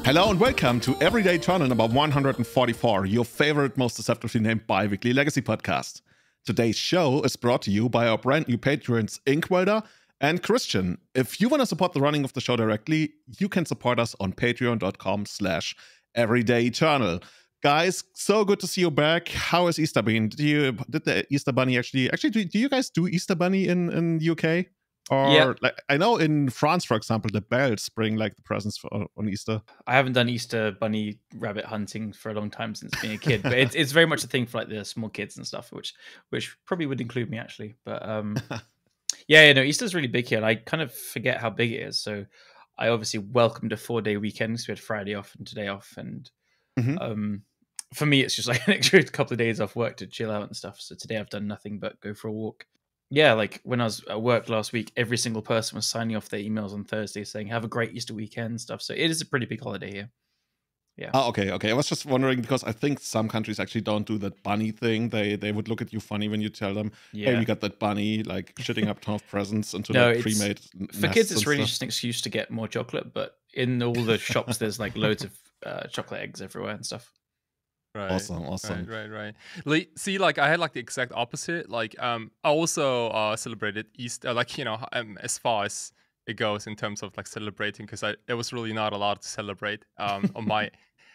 Hello and welcome to Everyday Eternal number 144, your favorite, most deceptively named bi-weekly legacy podcast. Today's show is brought to you by our brand new patrons Inkwelder and Christian. If you want to support the running of the show directly, you can support us on patreon.com/everydayeternal. Guys, so good to see you back. How has Easter been? Did the Easter Bunny actually do you guys do Easter Bunny in the UK? Or yeah. like I know in France, for example, the bells bring like the presents on Easter. I haven't done Easter bunny rabbit hunting for a long time since being a kid, but it's very much a thing for like the small kids and stuff, which probably would include me actually. But Easter's really big here, and I kind of forget how big it is. So I obviously welcomed a 4-day weekend, so we had Friday off and today off, and for me it's just like an extra couple of days off work to chill out and stuff. So today I've done nothing but go for a walk. Yeah, like when I was at work last week, every single person was signing off their emails on Thursday saying, have a great Easter weekend and stuff. So it is a pretty big holiday here. Yeah. Oh, okay. I was just wondering because I think some countries actually don't do that bunny thing. They would look at you funny when you tell them, hey, we got that bunny, like shitting up ton of presents into the pre-made for kids, it's really just an excuse to get more chocolate. But in all the shops, there's like loads of chocolate eggs everywhere and stuff. Right. Awesome. Right. See, like I had like the exact opposite. Like, I also celebrated Easter, like, you know, as far as it goes in terms of like celebrating, because there was really not a lot to celebrate on my.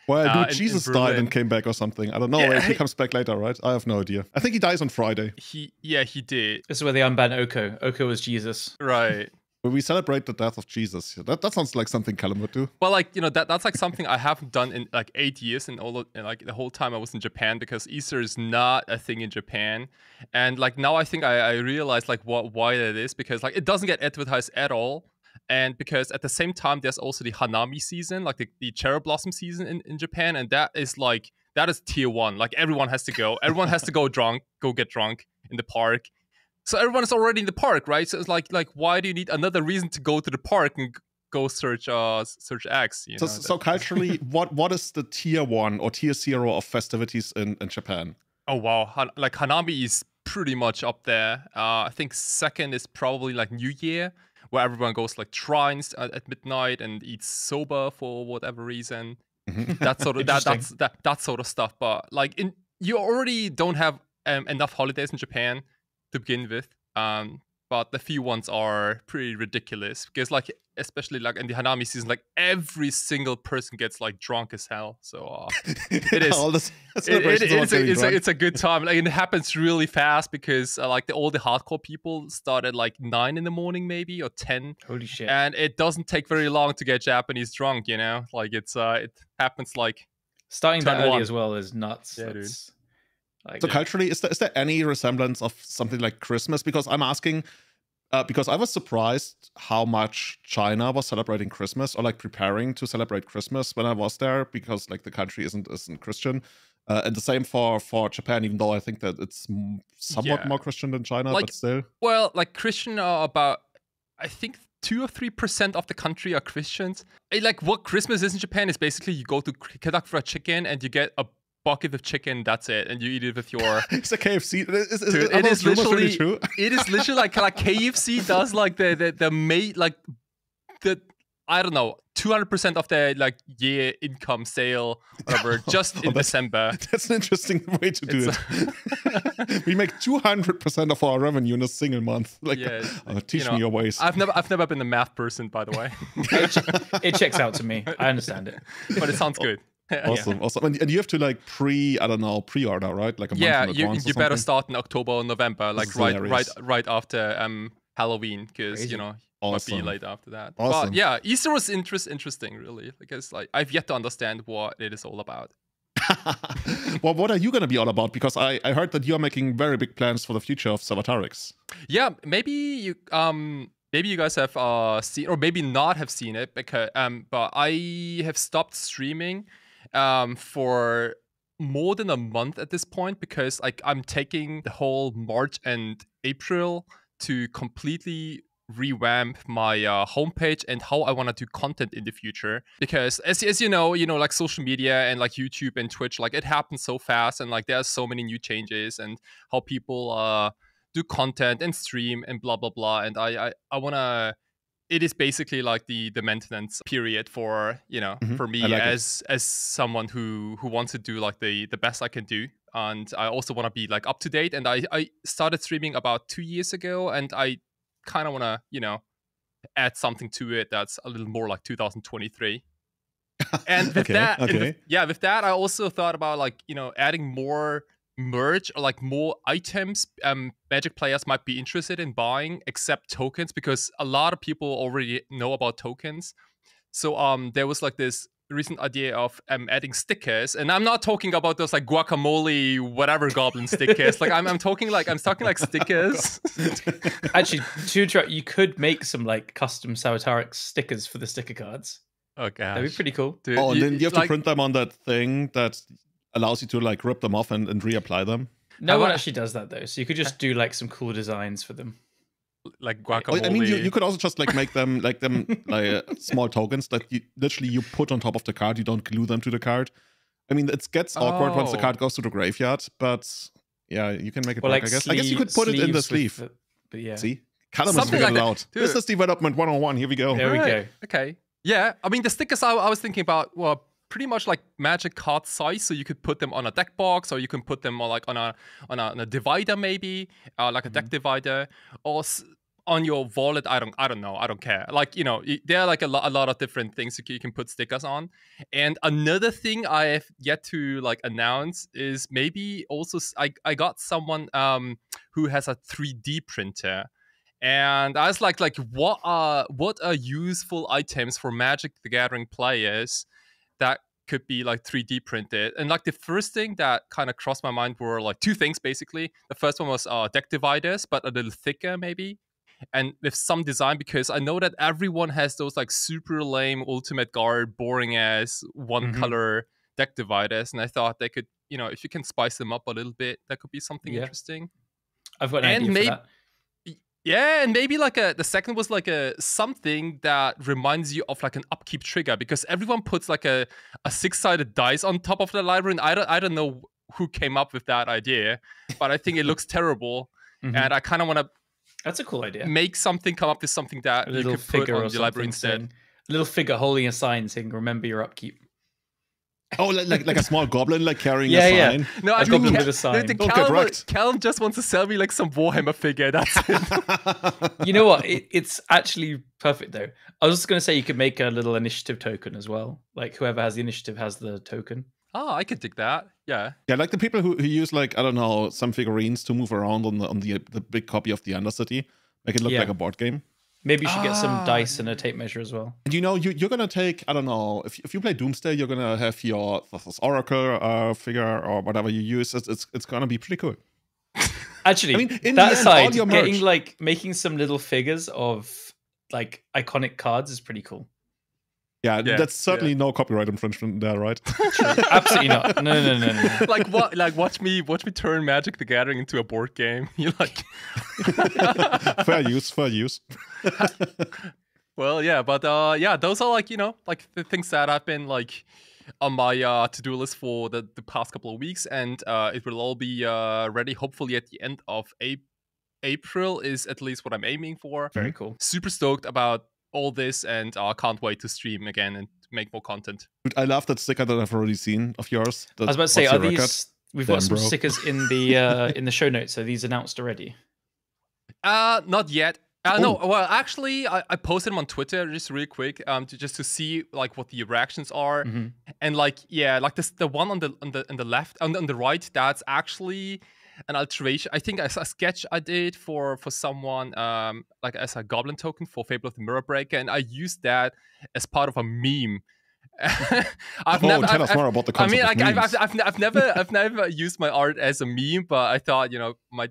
Well, Jesus died and came back or something. I don't know. He comes back later, right? I have no idea. I think he dies on Friday. He did. This is where they unbanned Oko. Oko was Jesus. Right. We celebrate the death of Jesus. That sounds like something Callum would do. Well, like, you know, that's like something I haven't done in like 8 years, and like the whole time I was in Japan, because Easter is not a thing in Japan. And like now I think I realize like why that is, because like it doesn't get advertised at all. And because at the same time there's also the Hanami season, like the cherry blossom season in Japan, and that is tier 1. Like everyone has to go. Everyone has to go get drunk in the park. So everyone is already in the park, right? So it's like why do you need another reason to go to the park and go search eggs? You know? So culturally, what is the tier 1 or tier 0 of festivities in Japan? Oh wow, like Hanami is pretty much up there. I think second is probably like New Year, where everyone goes like shrines at midnight and eats soba for whatever reason. That sort of that sort of stuff. But like you already don't have enough holidays in Japan to begin with, but the few ones are pretty ridiculous, because like especially like in the Hanami season, like every single person gets like drunk as hell. So it is it's a good time. Like it happens really fast, because like all the hardcore people start at like 9 in the morning maybe, or 10. Holy shit. And it doesn't take very long to get Japanese drunk, you know, like it happens like starting that early as well is nuts. Yeah, dude. So culturally, is there any resemblance of something like Christmas? Because I'm asking, because I was surprised how much China was celebrating Christmas, or like preparing to celebrate Christmas when I was there, because like the country isn't Christian. And the same for Japan, even though I think that it's somewhat more Christian than China, like, but still. Well, like Christian are about, I think 2 or 3% of the country are Christians. Like what Christmas is in Japan is basically you go to Kedak for a chicken and you get a bucket of chicken, that's it, and you eat it with your. It's a KFC. It is literally true. It is literally like KFC does like the mate like the, I don't know, 200% of their like year income sale, whatever, just in December. That's an interesting way to do it. We make 200% of our revenue in a single month. Like, teach me your ways. I've never been a math person, by the way. It checks out to me. I understand it, but it sounds good. Awesome. And you have to like pre-order, right? Like a month in advance you better start in October or November, like right after Halloween, because you know might be late after that. Awesome. But yeah, Easter was interesting, really, because like I've yet to understand what it is all about. Well, what are you going to be all about? Because I heard that you are making very big plans for the future of Servatarix. Yeah, maybe you guys have seen, or maybe not have seen it, because but I have stopped streaming for more than a month at this point, because like I'm taking the whole March and April to completely revamp my homepage and how I want to do content in the future, because as you know, like social media and like YouTube and Twitch, like it happens so fast, and like there are so many new changes, and how people do content and stream and blah blah blah, and I want to it is basically like the maintenance period for, you know, for me like as someone who wants to do like the best I can do. And I also want to be like up to date. And I started streaming about 2 years ago, and I kind of want to, you know, add something to it that's a little more like 2023. And with that, with that, I also thought about like, you know, adding more merch or like more items Magic players might be interested in buying, except tokens, because a lot of people already know about tokens. So there was like this recent idea of adding stickers, and I'm not talking about those like guacamole whatever goblin stickers. Like I'm talking like stickers. Actually, you could make some like custom Savitarix stickers for the sticker cards. Oh gosh, that'd be pretty cool. Dude, and then you have to print them on that thing that allows you to like rip them off and reapply them. No one actually does that though, so you could just do like some cool designs for them, like guacamole. I mean, you could also just like make them like small tokens that you literally put on top of the card. You don't glue them to the card. I mean, it gets awkward once the card goes to the graveyard, but yeah, you can make it work. Like I guess you could put it in the sleeve. But yeah, see, Callum is figured it out. Business development 101. Here we go. There we go. Okay. Yeah, I mean, the stickers I was thinking about were pretty much like Magic card size, so you could put them on a deck box, or you can put them on like on a divider maybe, like a deck divider, or on your wallet. I don't know. I don't care. Like, you know, there are like a lot of different things you can put stickers on. And another thing I have yet to like announce is maybe also I got someone who has a 3D printer. And I was like what are useful items for Magic the Gathering players that could be like 3D printed? And like the first thing that kind of crossed my mind were like two things basically. The first one was deck dividers, but a little thicker maybe, and with some design, because I know that everyone has those like super lame Ultimate Guard, boring ass one color deck dividers, and I thought they could, you know, if you can spice them up a little bit, that could be something interesting. I've got an idea for that. Yeah, and maybe like the second was like something that reminds you of like an upkeep trigger, because everyone puts like a 6-sided dice on top of the library, and I don't know who came up with that idea, but I think it looks terrible, and I kind of want to. That's a cool idea. Come up with something that you could put on your library instead. A little figure holding a sign saying "Remember your upkeep." Oh, like a small goblin, like carrying a sign. Yeah. No, I goblin with a sign. Callum just wants to sell me like some Warhammer figure. That's it. You know what? It's actually perfect though. I was just going to say you could make a little initiative token as well. Like whoever has the initiative has the token. Oh, I could dig that. Yeah. Yeah, like the people who use like, I don't know, some figurines to move around on the big copy of the Undercity, make it look like a board game. Maybe you should get some dice and a tape measure as well. And you know, you're gonna take, I don't know, if you play Doomsday, you're gonna have your Oracle figure or whatever you use. It's gonna be pretty cool. Actually, I mean, that aside, making some little figures of like iconic cards is pretty cool. Yeah, that's certainly no copyright infringement there, right? Absolutely not. No. Like what? Like watch me turn Magic the Gathering into a board game. You like fair use. Well, yeah, but those are like, you know, like the things that I've been like on my to-do list for the past couple of weeks, and it will all be ready hopefully at the end of April is at least what I'm aiming for. Very cool. Super stoked about all this, and can't wait to stream again and make more content. Dude, I love that sticker that I've already seen of yours. I was about to say, are these? We've got some stickers in the show notes. Are these announced already? Not yet. No, well, actually, I posted them on Twitter just really quick, just to see like what the reactions are, and like the one on the left, on the right, that's actually an alteration. I think a sketch I did for someone, like as a goblin token for Fable of the Mirror Breaker, and I used that as part of a meme. Tell us more about the concept. I mean, like I've never used my art as a meme, but I thought, you know, might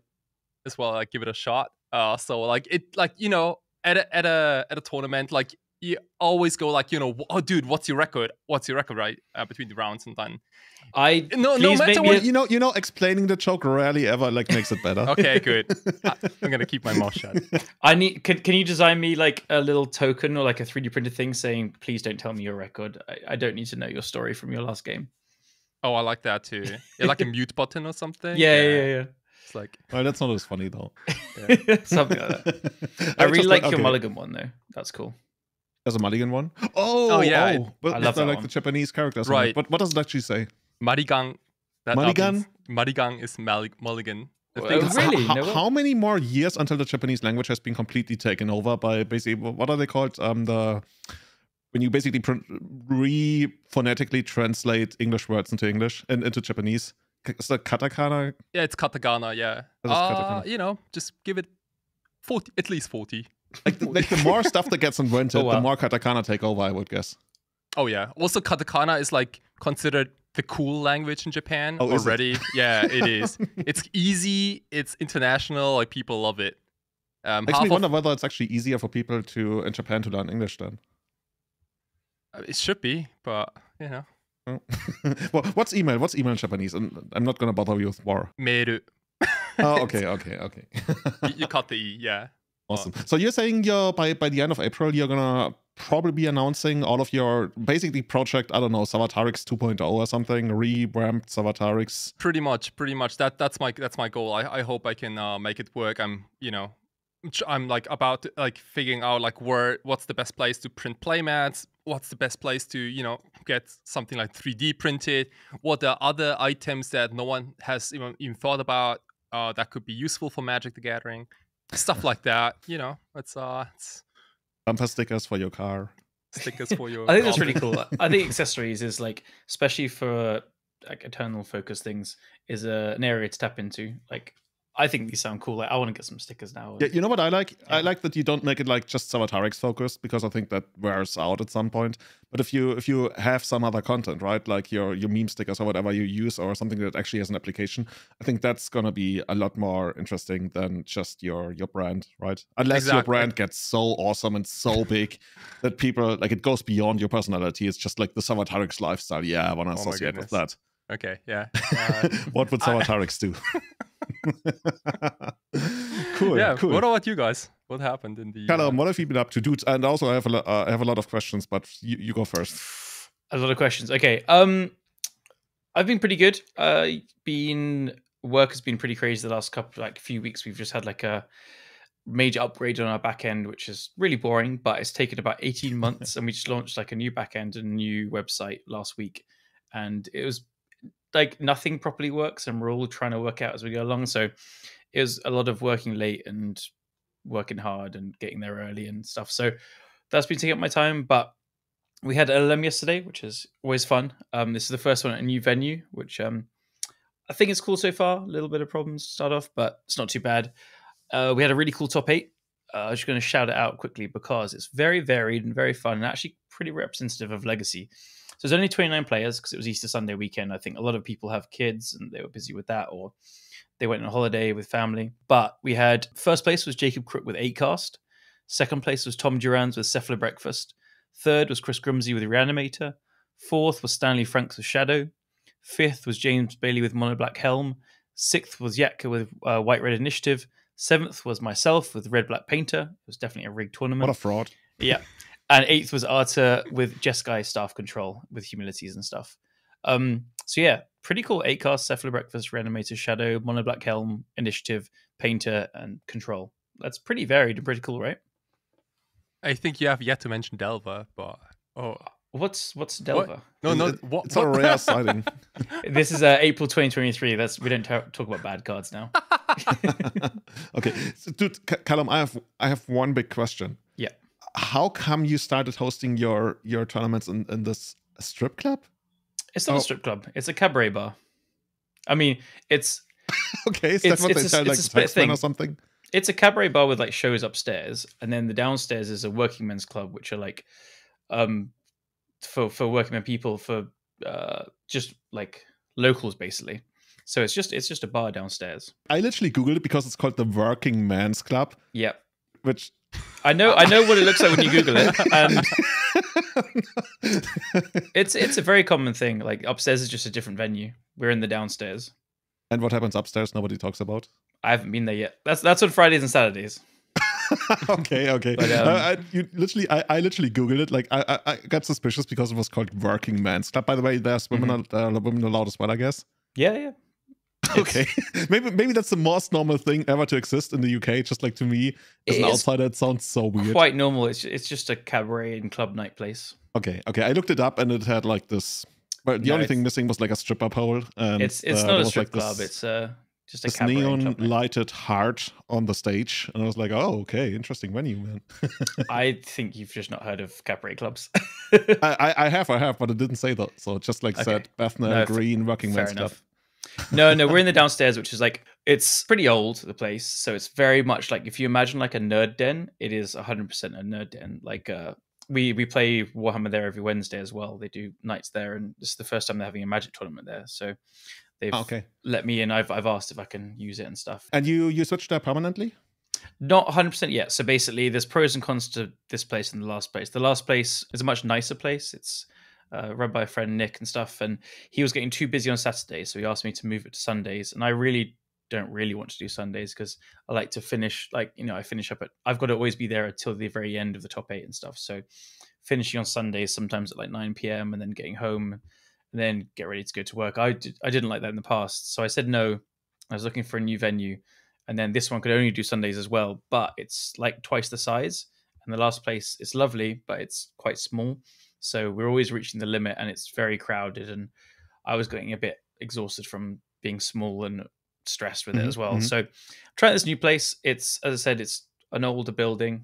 as well like give it a shot. So like it, like, you know, at a tournament, like you always go like, you know, oh dude, what's your record, right, between the rounds, and then no matter what, you know, explaining the joke rarely ever like makes it better. Okay, good. I'm gonna keep my mouth shut. Can you design me like a little token or like a 3D printed thing saying, please don't tell me your record, I don't need to know your story from your last game? Oh, I like that too. Yeah, like a mute button or something. Yeah. It's like, Well, that's not as funny though. Something like that. I really like your Mulligan one though. That's cool. There's a Mulligan one. But I love that like one. the Japanese characters. Right. But what does it actually say? Marigang. Mulligan? Marigang is Mulligan. Really? How many more years until the Japanese language has been completely taken over by basically, what are they called? When you basically phonetically translate English words into English and into Japanese. Is that katakana? Yeah, it's katakana, yeah. Katakana. Just give it 40, at least 40. Like the more stuff that gets invented, the more katakana take over, I would guess. Oh, yeah. Also, katakana is like considered the cool language in Japan already. Yeah, it is. It's easy. It's international. Like, people love it. Makes me wonder whether it's actually easier for people in Japan to learn English then. It should be, but, you know. Well, what's email? What's email in Japanese? And I'm not going to bother you with more. Meru. Oh, okay. You cut the E, yeah. Awesome. So you're saying by the end of April, you're going to probably be announcing all of your basically project, I don't know, Savatarix 2.0 or something, revamped Savatarix. Pretty much. That's my goal. I hope I can make it work. I'm like about like figuring out like what's the best place to print playmats, what's the best place to get something like 3D printed, what are other items that no one has even thought about that could be useful for Magic the Gathering, stuff like that. It's bumper stickers for your car, stickers for your I think that's really cool. I think accessories is like, especially for like eternal focus things, is an area to tap into. Like, I think these sound cool. Like, I want to get some stickers now. Yeah, you know what I like? Yeah. I like that you don't make it like just Savatarix focused, because I think that wears out at some point. But if you have some other content, right, like your meme stickers or whatever you use, or something that actually has an application, I think that's gonna be a lot more interesting than just your brand, right? Unless your brand gets so awesome and so big that people like it goes beyond your personality. It's just like the Savatarix lifestyle. Yeah, I want to associate with that. Okay, yeah. What would Savatarix do? Cool. Yeah. Cool. What about you guys? What happened in the? Callum, what have you been up to, dude? And also, I have a lot of questions, but you go first. A lot of questions. Okay. I've been pretty good. Work has been pretty crazy the last few weeks. We've just had like a major upgrade on our back end, which is really boring, but it's taken about 18 months, and we just launched like a new back end and a new website last week, and it was like nothing properly works, and we're all trying to work out as we go along. So it was a lot of working late and working hard and getting there early and stuff. So that's been taking up my time. But we had LLM yesterday, which is always fun. This is the first one at a new venue, which I think is cool so far. A little bit of problems to start off, but it's not too bad. We had a really cool top 8. I'm just going to shout it out quickly because it's very varied and very fun, and actually pretty representative of Legacy. So there's only 29 players because it was Easter Sunday weekend. I think a lot of people have kids and they were busy with that, or they went on holiday with family. But we had first place was Jacob Crook with 8 cast. Second place was Tom Durans with Cephalo Breakfast. Third was Chris Grumsey with Reanimator. Fourth was Stanley Franks with Shadow. Fifth was James Bailey with Mono Black Helm. Sixth was Yatka with White Red Initiative. Seventh was myself with Red Black Painter. It was definitely a rigged tournament. What a fraud. Yeah. And 8th was Arta with Jeskai Staff Control with humilities and stuff. So yeah, pretty cool. 8 cast, Cephalo Breakfast, Reanimator, Shadow, Mono Black Helm, Initiative, Painter, and Control. That's pretty varied and pretty cool, right? I think you have yet to mention Delver, but what's Delver? What? No, what? It's a rare sighting. This is April 2023. We don't talk about bad cards now. Okay, so, dude, Callum, I have one big question. Yeah. How come you started hosting your tournaments in this strip club? It's not a strip club. It's a cabaret bar. I mean, it's okay. Is that what they sound like, a thing or something? It's a cabaret bar with like shows upstairs, and then the downstairs is a working men's club, which are like for working men people, for just like locals basically. So it's just a bar downstairs. I literally googled it because it's called the Working Men's Club. Yep. Which I know what it looks like when you Google it, and it's a very common thing. Like upstairs is just a different venue. We're in the downstairs. And what happens upstairs? Nobody talks about. I haven't been there yet. That's on Fridays and Saturdays. Okay. But, I literally googled it. Like I got suspicious because it was called Working Men's Club. By the way, there's women allowed as well, I guess. Yeah. Okay, maybe that's the most normal thing ever to exist in the UK. Just like to me, as an outsider, it sounds so weird. Quite normal. It's just a cabaret and club night place. Okay. I looked it up and it had like this. But the only thing missing was like a stripper pole. And it's not a strip club. It's just a cabaret neon lighted heart on the stage, and I was like, oh, okay, interesting venue, man. I think you've just not heard of cabaret clubs. I have, but it didn't say that. So just like said, Bethnal Green, Working Men's Club. No, we're in the downstairs, which is like, it's pretty old, the place. So it's very much like, if you imagine like a nerd den, it is 100% a nerd den. Like we play Warhammer there every Wednesday as well. They do nights there, and this is the first time they're having a Magic tournament there. So they've let me in. I've asked if I can use it and stuff. And you switched there permanently? Not 100% yet. So basically, there's pros and cons to this place and the last place. The last place is a much nicer place. It's run by a friend, Nick, and stuff. And he was getting too busy on Saturdays, so he asked me to move it to Sundays. And I don't really want to do Sundays because I like to finish, like, I finish up I've got to always be there until the very end of the top 8 and stuff. So finishing on Sundays, sometimes at like 9 p.m. and then getting home and then get ready to go to work. I didn't like that in the past. So I said no. I was looking for a new venue. And then this one could only do Sundays as well, but it's like twice the size. And the last place, it's lovely, but it's quite small. So we're always reaching the limit, and it's very crowded. And I was getting a bit exhausted from being small and stressed with it as well. So trying this new place. It's, as I said, it's an older building.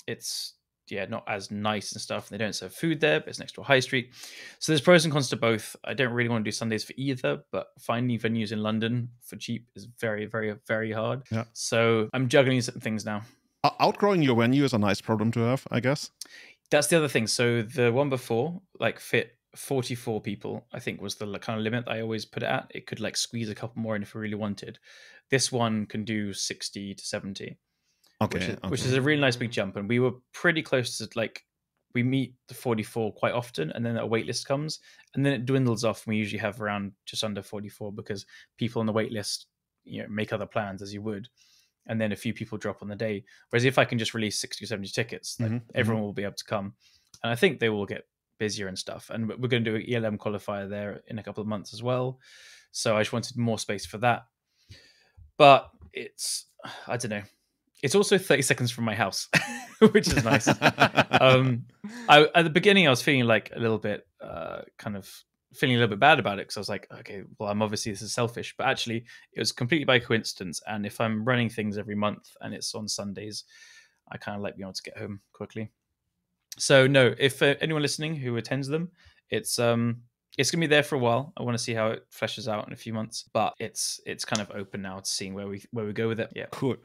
It's not as nice and stuff. They don't serve food there, but it's next to a high street. So there's pros and cons to both. I don't really want to do Sundays for either, but finding venues in London for cheap is very, very, very hard. Yeah. So I'm juggling some things now. Outgrowing your venue is a nice problem to have, I guess. That's the other thing. So the one before, like, fit 44 people, I think was the kind of limit I always put it at. It could like squeeze a couple more in if we really wanted. This one can do 60 to 70. Which is a really nice big jump. And we were pretty close to, like, we meet the 44 quite often, and then a wait list comes, and then it dwindles off. And we usually have around just under 44 because people on the wait list, make other plans as you would. And then a few people drop on the day. Whereas if I can just release 60 or 70 tickets, like everyone will be able to come. And I think they will get busier and stuff. And we're going to do an ELM qualifier there in a couple of months as well. So I just wanted more space for that. But I don't know. It's also 30 seconds from my house, which is nice. At the beginning, I was feeling like a little bit, feeling a little bit bad about it because I was like, okay, well, this is selfish. But actually, it was completely by coincidence. And if I'm running things every month and it's on Sundays, I kind of like being able to get home quickly. So no, if anyone listening who attends them, it's going to be there for a while. I want to see how it fleshes out in a few months. But it's kind of open now to seeing where we go with it. Yeah, cool.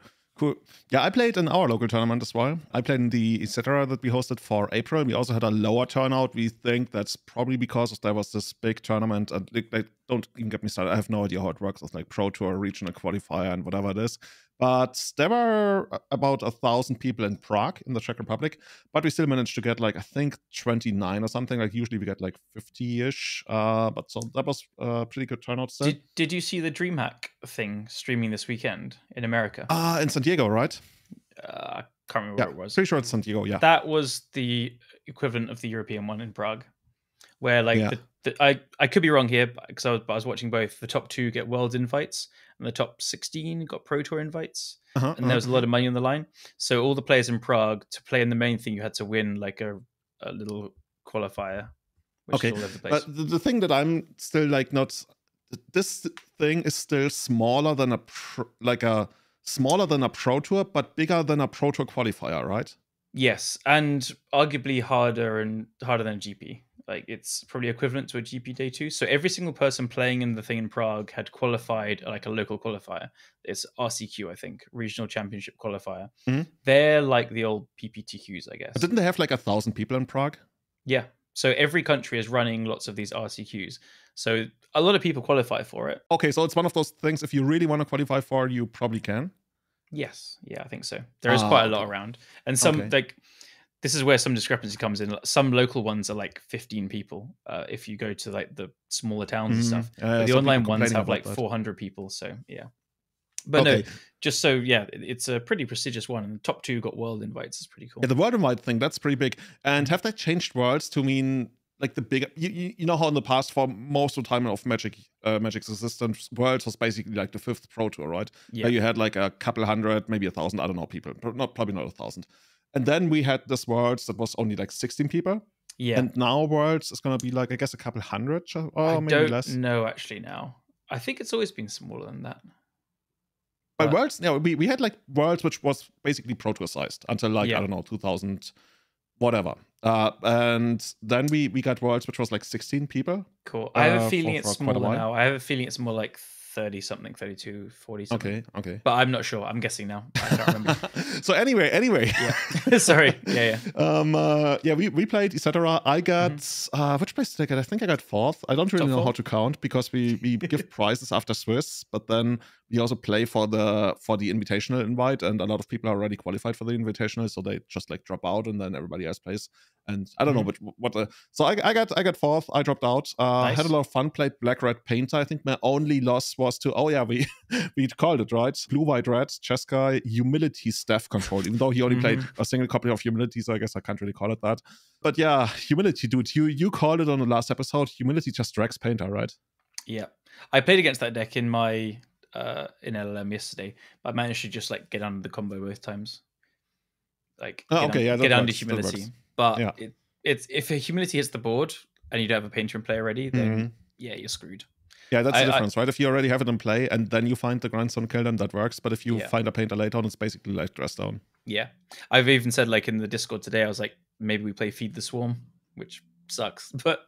Yeah, I played in our local tournament as well. I played in the etc. that we hosted for April. We also had a lower turnout. We think that's probably because there was this big tournament. And don't even get me started. I have no idea how it works. It's like Pro Tour, regional qualifier, and whatever it is. But there were about 1,000 people in Prague, in the Czech Republic. But we still managed to get, like, I think 29 or something. Like, usually we get like 50-ish. But so that was a pretty good turnout still. Did you see the DreamHack thing streaming this weekend in America? In San Diego, right? I can't remember where it was. Pretty sure it's San Diego, yeah. That was the equivalent of the European one in Prague, where, like, I could be wrong here, because I was watching both. The top 2 get World invites, and the top 16 got Pro Tour invites, and there was a lot of money on the line. So all the players in Prague, to play in the main thing, you had to win like a little qualifier, which is all over the place. But the thing that I'm still like not, this thing is still smaller than smaller than a Pro Tour, but bigger than a Pro Tour qualifier, right? Yes, and arguably harder than a GP. Like, it's probably equivalent to a GP Day 2. So every single person playing in the thing in Prague had qualified like a local qualifier. It's RCQ, I think, Regional Championship Qualifier. They're like the old PPTQs, I guess. But didn't they have like 1,000 people in Prague? Yeah. So every country is running lots of these RCQs. So a lot of people qualify for it. Okay, so it's one of those things, if you really want to qualify for, you probably can? Yes. Yeah, I think so. There is quite a lot around. And some, like, this is where some discrepancy comes in. Some local ones are like 15 people if you go to like the smaller towns and stuff. But the online ones have like 400 people. So, yeah. But no, just so, it's a pretty prestigious one. And the top 2 got World invites. It's pretty cool. Yeah, the World invite thing, that's pretty big. And have they changed Worlds to mean like the big, you know how in the past for most of the time of Magic's existence, Worlds was basically like the 5th Pro Tour, right? Yeah. Where you had like a couple hundred, maybe 1,000, I don't know, people, probably not 1,000. And then we had this Worlds that was only like 16 people. Yeah. And now Worlds is gonna be like, I guess, a couple hundred, or maybe less. No, actually now. I think it's always been smaller than that. But Worlds, yeah, we had like Worlds which was basically Pro Tour sized until like, I don't know, 2000 whatever. And then we got Worlds which was like 16 people. Cool. I have a feeling it's smaller now. I have a feeling it's more like 30 something, 32, 40 something. Okay. But I'm not sure. I'm guessing now. I can't remember. So anyway. Yeah. Sorry. Yeah. We played, etc. I got which place did I get? I think I got 4th. I don't really know how to count because we give prizes after Swiss, but then we also play for the invitational invite, and a lot of people are already qualified for the invitational, so they just like drop out and then everybody else plays. And I don't know what so I got 4th. I dropped out. Nice. Had a lot of fun. Played Black Red Painter. I think my only loss was to we called it right. Blue White Red Chess Guy Humility Staff Control. Even though he only played a single copy of Humility, so I guess I can't really call it that. But yeah, Humility, dude. You called it on the last episode. Humility just drags Painter, right? Yeah, I played against that deck in my in LLM yesterday, but I managed to just like get under the combo both times. Like get under Humility. But it's if a Humility hits the board and you don't have a Painter in play already, then you're screwed. Yeah, that's the difference, right? If you already have it in play and then you find the Grindstone Kill them, that works. But if you find a Painter later on, it's basically like dress down. Yeah. I've even said like in the Discord today, I was like, maybe we play Feed the Swarm, which sucks. But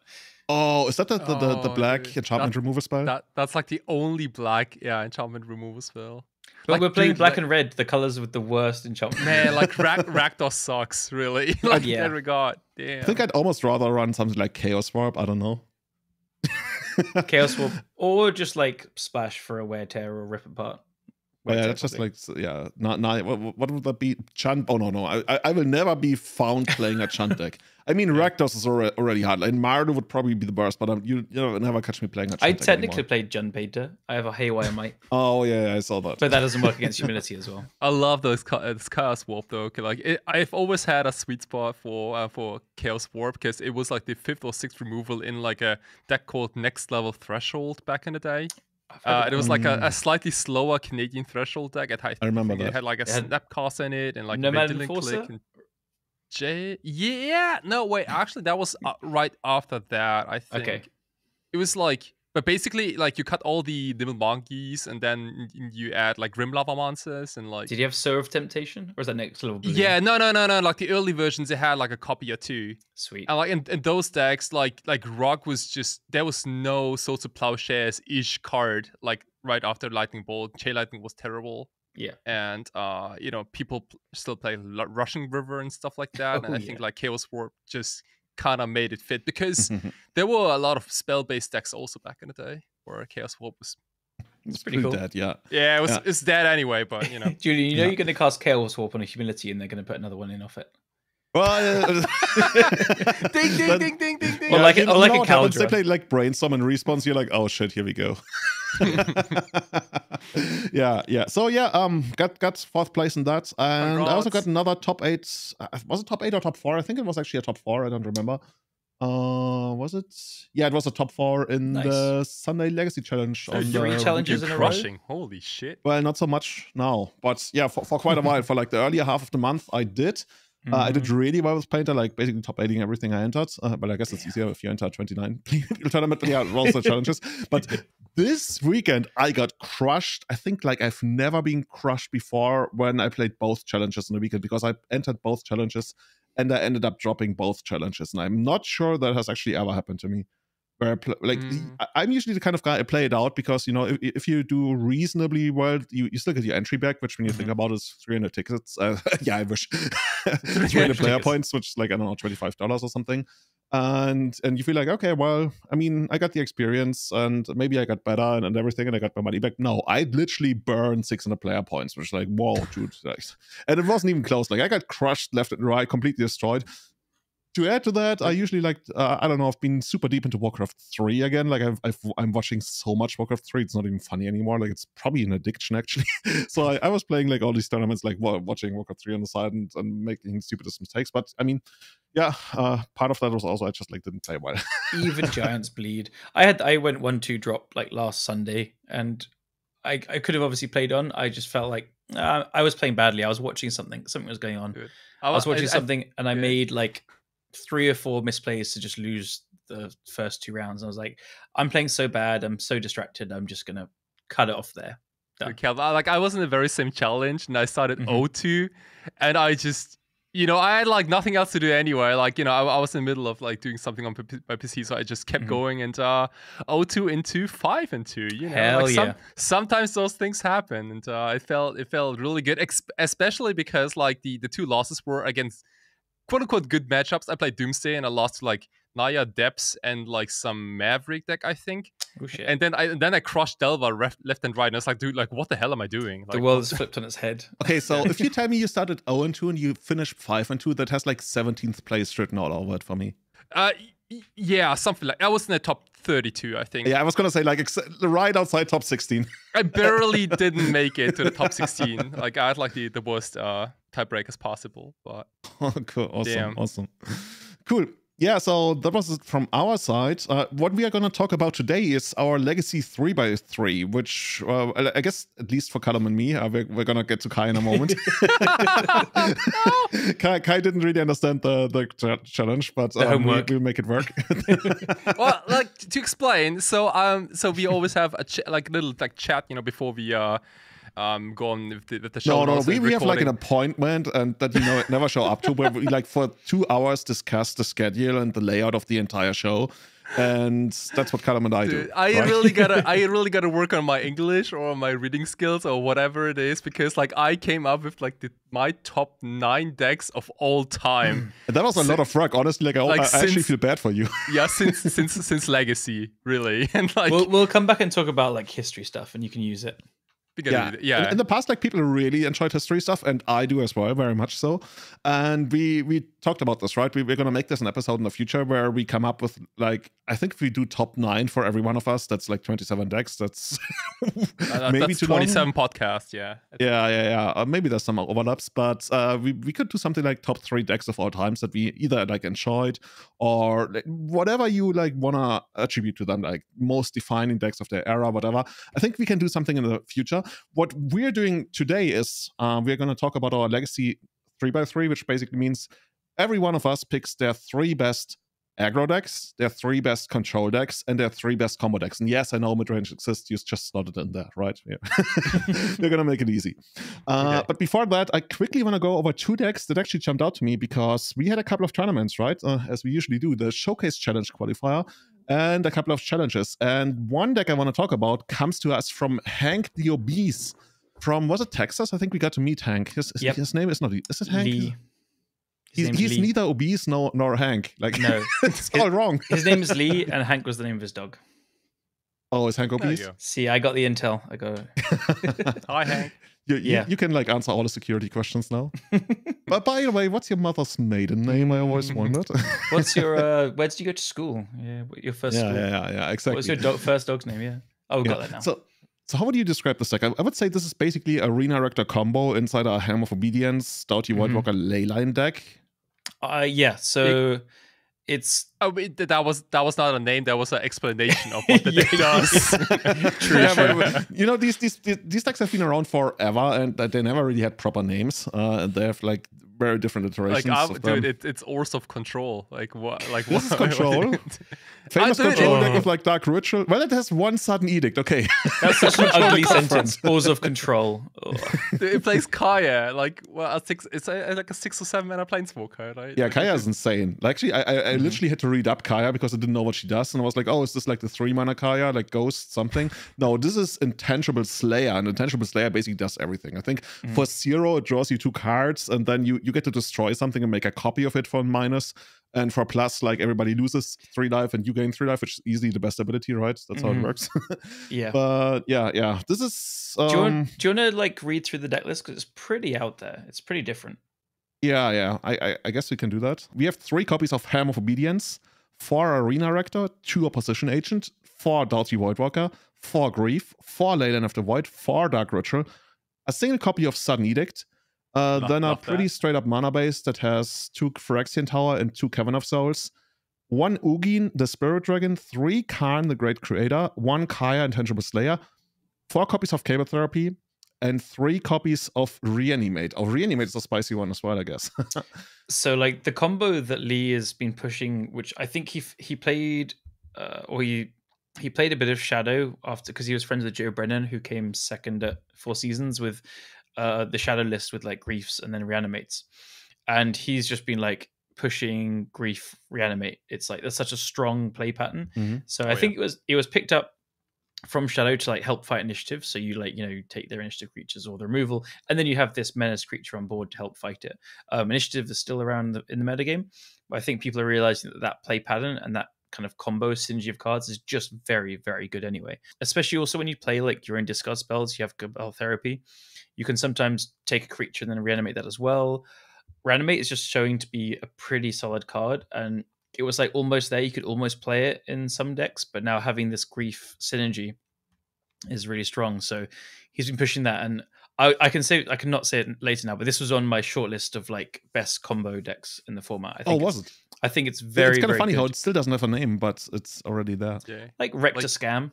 is that the black enchantment remover spell? That's like the only black enchantment remover spell. But we're playing black and red, the colors with the worst enchantment. Man, like Rector sucks, really. Like in that regard. Damn. I think I'd almost rather run something like Chaos Warp. I don't know. Chaos Warp, or just like Splash for a Wear Tear or Rip Apart. That's just like, what would that be? Chant? Oh, no. I will never be found playing a Chant deck. I mean, Rakdos is already hard. Like, Mardu would probably be the worst, but you never catch me playing a Chant deck. I technically played Jund Painter. I have a Haywire Might. Oh, yeah, I saw that. But that doesn't work against Humility as well. I love those Chaos Warp, though. Like, I've always had a sweet spot for Chaos Warp because it was like the 5th or 6th removal in like a deck called Next Level Threshold back in the day. It was like a slightly slower Canadian Threshold deck. I remember that. It had like a Snapcaster in it and like Nomad Enforcer? Actually that was right after that, I think. Okay. It was like, but basically like you cut all the little monkeys and then you add like Grim Lava monsters and like... Did you have Soul of Temptation? Or is that Next Level Blue? Yeah, no. Like the early versions, it had like a copy or two. Sweet. And like in those decks, like Rock was just, there was no Swords of Plowshares-ish card like right after Lightning Bolt. Chain Lightning was terrible. Yeah. And people still play Rushing River and stuff like that. I think like Chaos Warp just kind of made it fit because there were a lot of spell-based decks also back in the day where Chaos Warp was... It's pretty cool. Dead, yeah. Yeah, it's dead anyway, but you know. Julian, you're going to cast Chaos Warp on a Humility and they're going to put another one in off it. Well, ding. Or like a Caldra. They play like Brainstorm and Response. You're like, oh shit, here we go. yeah. So got 4th place in that, and I also got another top 8. Was it top 8 or top 4? I think it was actually a top 4. I don't remember. Was it? Yeah, it was a top 4 in the Sunday Legacy Challenge. So 3 challenges in a row. Holy shit! Well, not so much now, but yeah, for quite a while. For like the earlier half of the month, I did. I did really well with Painter, like basically top 8ing everything I entered. But I guess it's easier if you enter 29 people tournament. But yeah, also challenges. But this weekend I got crushed. I think like I've never been crushed before when I played both challenges in the weekend because I entered both challenges and I ended up dropping both challenges. And I'm not sure that has actually ever happened to me. Where I'm usually the kind of guy I play it out because, you know, if you do reasonably well, you still get your entry back, which when you think about is 300 tickets. Yeah, I wish. 300 player points, which is like, I don't know, $25 or something. And you feel like, okay, well, I mean, I got the experience and maybe I got better and everything and I got my money back. No, I literally burned 600 player points, which is like, whoa, dude. And it wasn't even close. Like I got crushed left and right, completely destroyed. to add to that, I usually like, I don't know, I've been super deep into Warcraft 3 again. Like I'm watching so much Warcraft 3, it's not even funny anymore. Like it's probably an addiction actually. So I was playing like all these tournaments, like watching Warcraft 3 on the side and making stupidest mistakes. But I mean, yeah, part of that was also I just like didn't play well. Even giants bleed. I went 1-2 drop like last Sunday, and I could have obviously played on. I just felt like I was playing badly. I was watching something was going on. Good. I was watching something, and I made like 3 or 4 misplays to just lose the first 2 rounds. And I was like, I'm playing so bad. I'm so distracted. I'm just gonna cut it off there. Like I was in the very same challenge, and I started 0-2, and I just, I had like nothing else to do anyway. Like, I was in the middle of like doing something on my PC, so I just kept going, and 0-2 into 5-2. Hell like yeah. Sometimes those things happen, and it felt really good, especially because like the 2 losses were against quote unquote good matchups. I played Doomsday, and I lost to like Naya Depths and like some Maverick deck, I think. Oh shit. And then I crushed Delva left and right, and I was like, dude, like what the hell am I doing? Like, the world is flipped on its head. Okay, so if you tell me you started 0-2 and you finished 5-2, that has like 17th place written all over it for me. Yeah, something like I was in the top 32, I think. Yeah, I was gonna say like right outside top 16. I barely didn't make it to the top 16. Like I had like the worst tiebreakers possible, but cool, damn. Awesome, cool. Yeah, so that was it from our side. What we are going to talk about today is our Legacy 3x3, which I guess, at least for Callum and me, we're going to get to Kai in a moment. Kai didn't really understand the challenge, but we'll make it work. Well, like to explain, so we always have a little like chat, before we go on with the show. No, we have like an appointment and that never show up to, where we like for 2 hours discuss the schedule and the layout of the entire show, and that's what Callum and I do. I really gotta work on my English or my reading skills or whatever it is, because like I came up with like my top 9 decks of all time. And that was a lot of work, honestly. Like I actually feel bad for you. Yeah, since Legacy, really, and like we'll come back and talk about like history stuff, and you can use it. Yeah. In the past, like people really enjoyed history stuff, and I do as well, very much so. And we talked about this, right? We're gonna make this an episode in the future where we come up with like, I think if we do top 9 for every one of us, that's like 27 decks. That's maybe that's 27 podcasts. Yeah. Maybe there's some overlaps, but we could do something like top 3 decks of all times that we either like enjoyed or like, whatever you like wanna attribute to them, like most defining decks of their era, whatever. I think we can do something in the future. What we're doing today is we're going to talk about our Legacy 3x3, which basically means every one of us picks their 3 best aggro decks, their 3 best control decks, and their 3 best combo decks. And yes, I know midrange exists. You just slotted in there, right? Yeah. We're going to make it easy. Okay. But before that, I quickly want to go over 2 decks that actually jumped out to me because we had a couple of tournaments, right? As we usually do, the Showcase Challenge qualifier and a couple of challenges. And one deck I want to talk about comes to us from HankTheObese from, was it Texas? I think we got to meet Hank. His name is not, is it Hank? Lee. He's neither obese nor Hank. Like, no, it's all wrong. His name is Lee, and Hank was the name of his dog. Oh, is Hank obese? See, I got the intel. I got it. Hi, Hank. You can like answer all the security questions now. But by the way, what's your mother's maiden name? I always wondered. What's your where did you go to school? Yeah, your first school. Yeah, exactly. What was your first dog's name? Yeah. Oh, got that now. So how would you describe this deck? I would say this is basically Arena Rector combo inside a Helm of Obedience, Stouty White Walker Leyline deck. Yeah. So it's that was not a name. That was an explanation of what the deck does. True. These decks have been around forever, and they never really had proper names. And they have like very different iterations. Like, dude, it's Ors of Control. Like what? Like this is Control. Famous control deck with like Dark Ritual. Well, it has 1 Sudden Edict. Okay, that's such an ugly sentence. Ors of Control. It plays Kaya. Like it's like a 6 or 7 mana planeswalker, right? Yeah, Kaya is insane. Like, actually, I literally had to read up Kaya because I didn't know what she does, and I was like, oh, is this like the 3 mana Kaya, like Ghost something? No, this is Intangible Slayer, and Intangible Slayer basically does everything. I think for 0 it draws you 2 cards, and then you get to destroy something and make a copy of it for -. And for plus, like everybody loses 3 life and you gain 3 life, which is easily the best ability, right? That's how it works. Yeah. But yeah. This is. Do you want to like read through the deck list, because it's pretty out there. It's pretty different. Yeah. I guess we can do that. We have 3 copies of Helm of Obedience, 4 Arena Rector, 2 Opposition Agent, 4 Doughty Voidwalker, 4 Grief, 4 Leyline of the Void, 4 Dark Ritual, a single copy of Sudden Edict, then a pretty straight up mana base that has 2 Phyrexian Tower and 2 Cavern of Souls, 1 Ugin, the Spirit Dragon, 3 Karn, the Great Creator, 1 Kaya, Intangible Slayer, 4 copies of Cable Therapy, and 3 copies of Reanimate. Oh, Reanimate is a spicy one as well, I guess. So, like, the combo that Lee has been pushing, which I think he played, or he played a bit of Shadow after, because he was friends with Joe Brennan, who came second at 4 Seasons with the Shadow list with like Griefs and then Reanimates, and he's just been like pushing Grief, Reanimate. It's like that's such a strong play pattern. So I think it was picked up from Shadow to like help fight initiative. So you like, you take their initiative creatures or the removal, and then you have this menace creature on board to help fight it. Initiative is still around in the metagame, but I think people are realizing that play pattern and that kind of combo synergy of cards is just very, very good anyway. Especially also when you play like your own discard spells, you have Cabal Therapy. You can sometimes take a creature and then reanimate that as well. Reanimate is just showing to be a pretty solid card, and it was like almost there. You could almost play it in some decks, but now having this Grief synergy is really strong. So he's been pushing that, and I cannot say it later now, but this was on my short list of like best combo decks in the format. I think was it? I think it's very. It's kind of funny good. how it still doesn't have a name, but it's already there. Yeah. Like Rector Scam.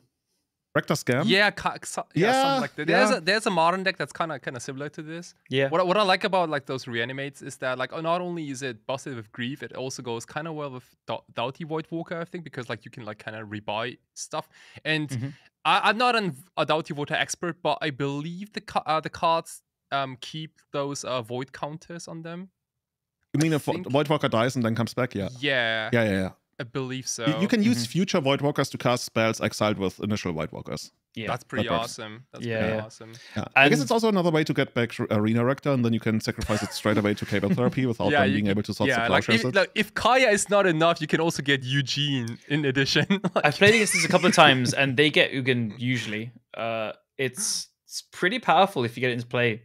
Rector Scam? Yeah, something like that. There's a modern deck that's kind of similar to this. Yeah. What I like about like those reanimates is that like not only is it busted with Grief, it also goes kind of well with Doughty Voidwalker, I think, because like you can like kind of rebuy stuff. And I'm not a Doughty Voidwalker expert, but I believe the cards keep those void counters on them. You mean if Voidwalker dies and then comes back? Yeah. I believe so. You can use future Voidwalkers to cast spells exiled with initial Voidwalkers. Yeah, that's pretty awesome. That's pretty awesome. Yeah. I guess it's also another way to get back Arena Rector, and then you can sacrifice it straight away to Cable Therapy without them being able to sort of like if Kaya is not enough, you can also get Eugene in addition. I've played against this a couple of times, and they get Ugin usually. It's pretty powerful if you get it into play.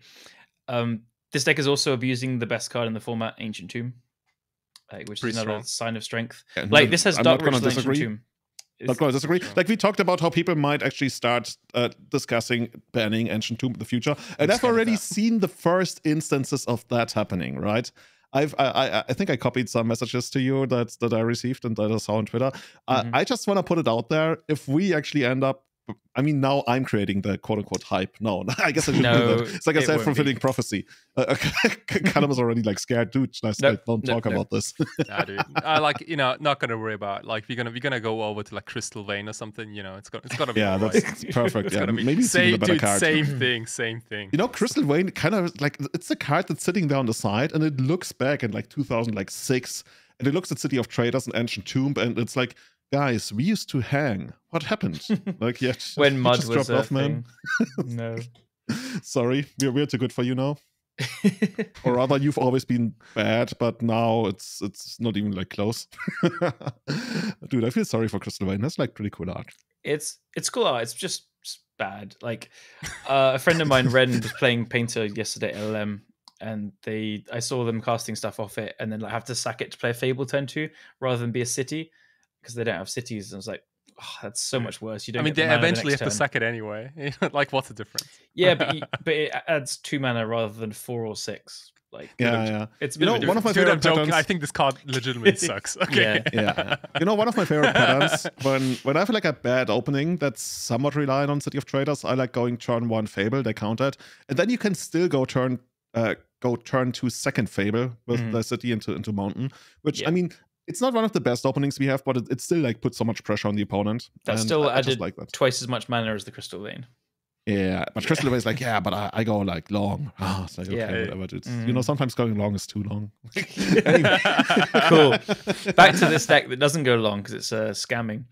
This deck is also abusing the best card in the format, Ancient Tomb. Which is another sign of strength. Yeah, like this has Dark Ritual Ancient Tomb. Not going to disagree. Sure. Like we talked about how people might actually start discussing banning Ancient Tomb in the future, and I've already seen the first instances of that happening. Right? I think I copied some messages to you that I received and that I saw on Twitter. I just want to put it out there. If we actually end up, I mean, now I'm creating the quote-unquote hype. No, I guess I shouldn't do that. It's like a self-fulfilling prophecy. Callum is already like scared, dude. Don't talk about this. Nah, dude. Not gonna worry about. Like we're gonna go over to like Crystal Vein or something. It's gonna be that's perfect. Maybe same, better card. Same thing. Crystal Vein kind of like it's a card that's sitting there on the side, and it looks back in like 2006, and it looks at City of Traders and Ancient Tomb, and it's like, guys, we used to hang. What happened? Like, when mud was dropped off, man. No. Sorry, we're too good for you now. Or rather, you've always been bad, but now it's not even like close. Dude, I feel sorry for Crystal Vein. That's like pretty cool art. It's cool art. It's just bad. Like a friend of mine, Ren, was playing Painter yesterday at LM. And I saw them casting stuff off it, and then like have to sack it to play a Fable turn 2 rather than be a city, because they don't have cities. And I was like, oh, that's so much worse. You don't. I mean, they eventually have to sack it anyway. Like, what's the difference? Yeah, but it adds 2 mana rather than 4 or 6. Like, yeah. It's one of my favorite patterns. I think this card legitimately sucks. Okay. Yeah. One of my favorite patterns when I feel like a bad opening that's somewhat reliant on City of Traders, I like going turn 1 Fable. They count it, and then you can still go turn 2 second Fable with the city into Mountain, which I mean, it's not one of the best openings we have, but it still like puts so much pressure on the opponent. That still added like twice as much mana as the Crystal Vein. Yeah, but Crystal Vein is like, but I go like long. It's like, okay, whatever, dude. Sometimes going long is too long. Anyway. Cool. Back to this deck that doesn't go long because it's scamming.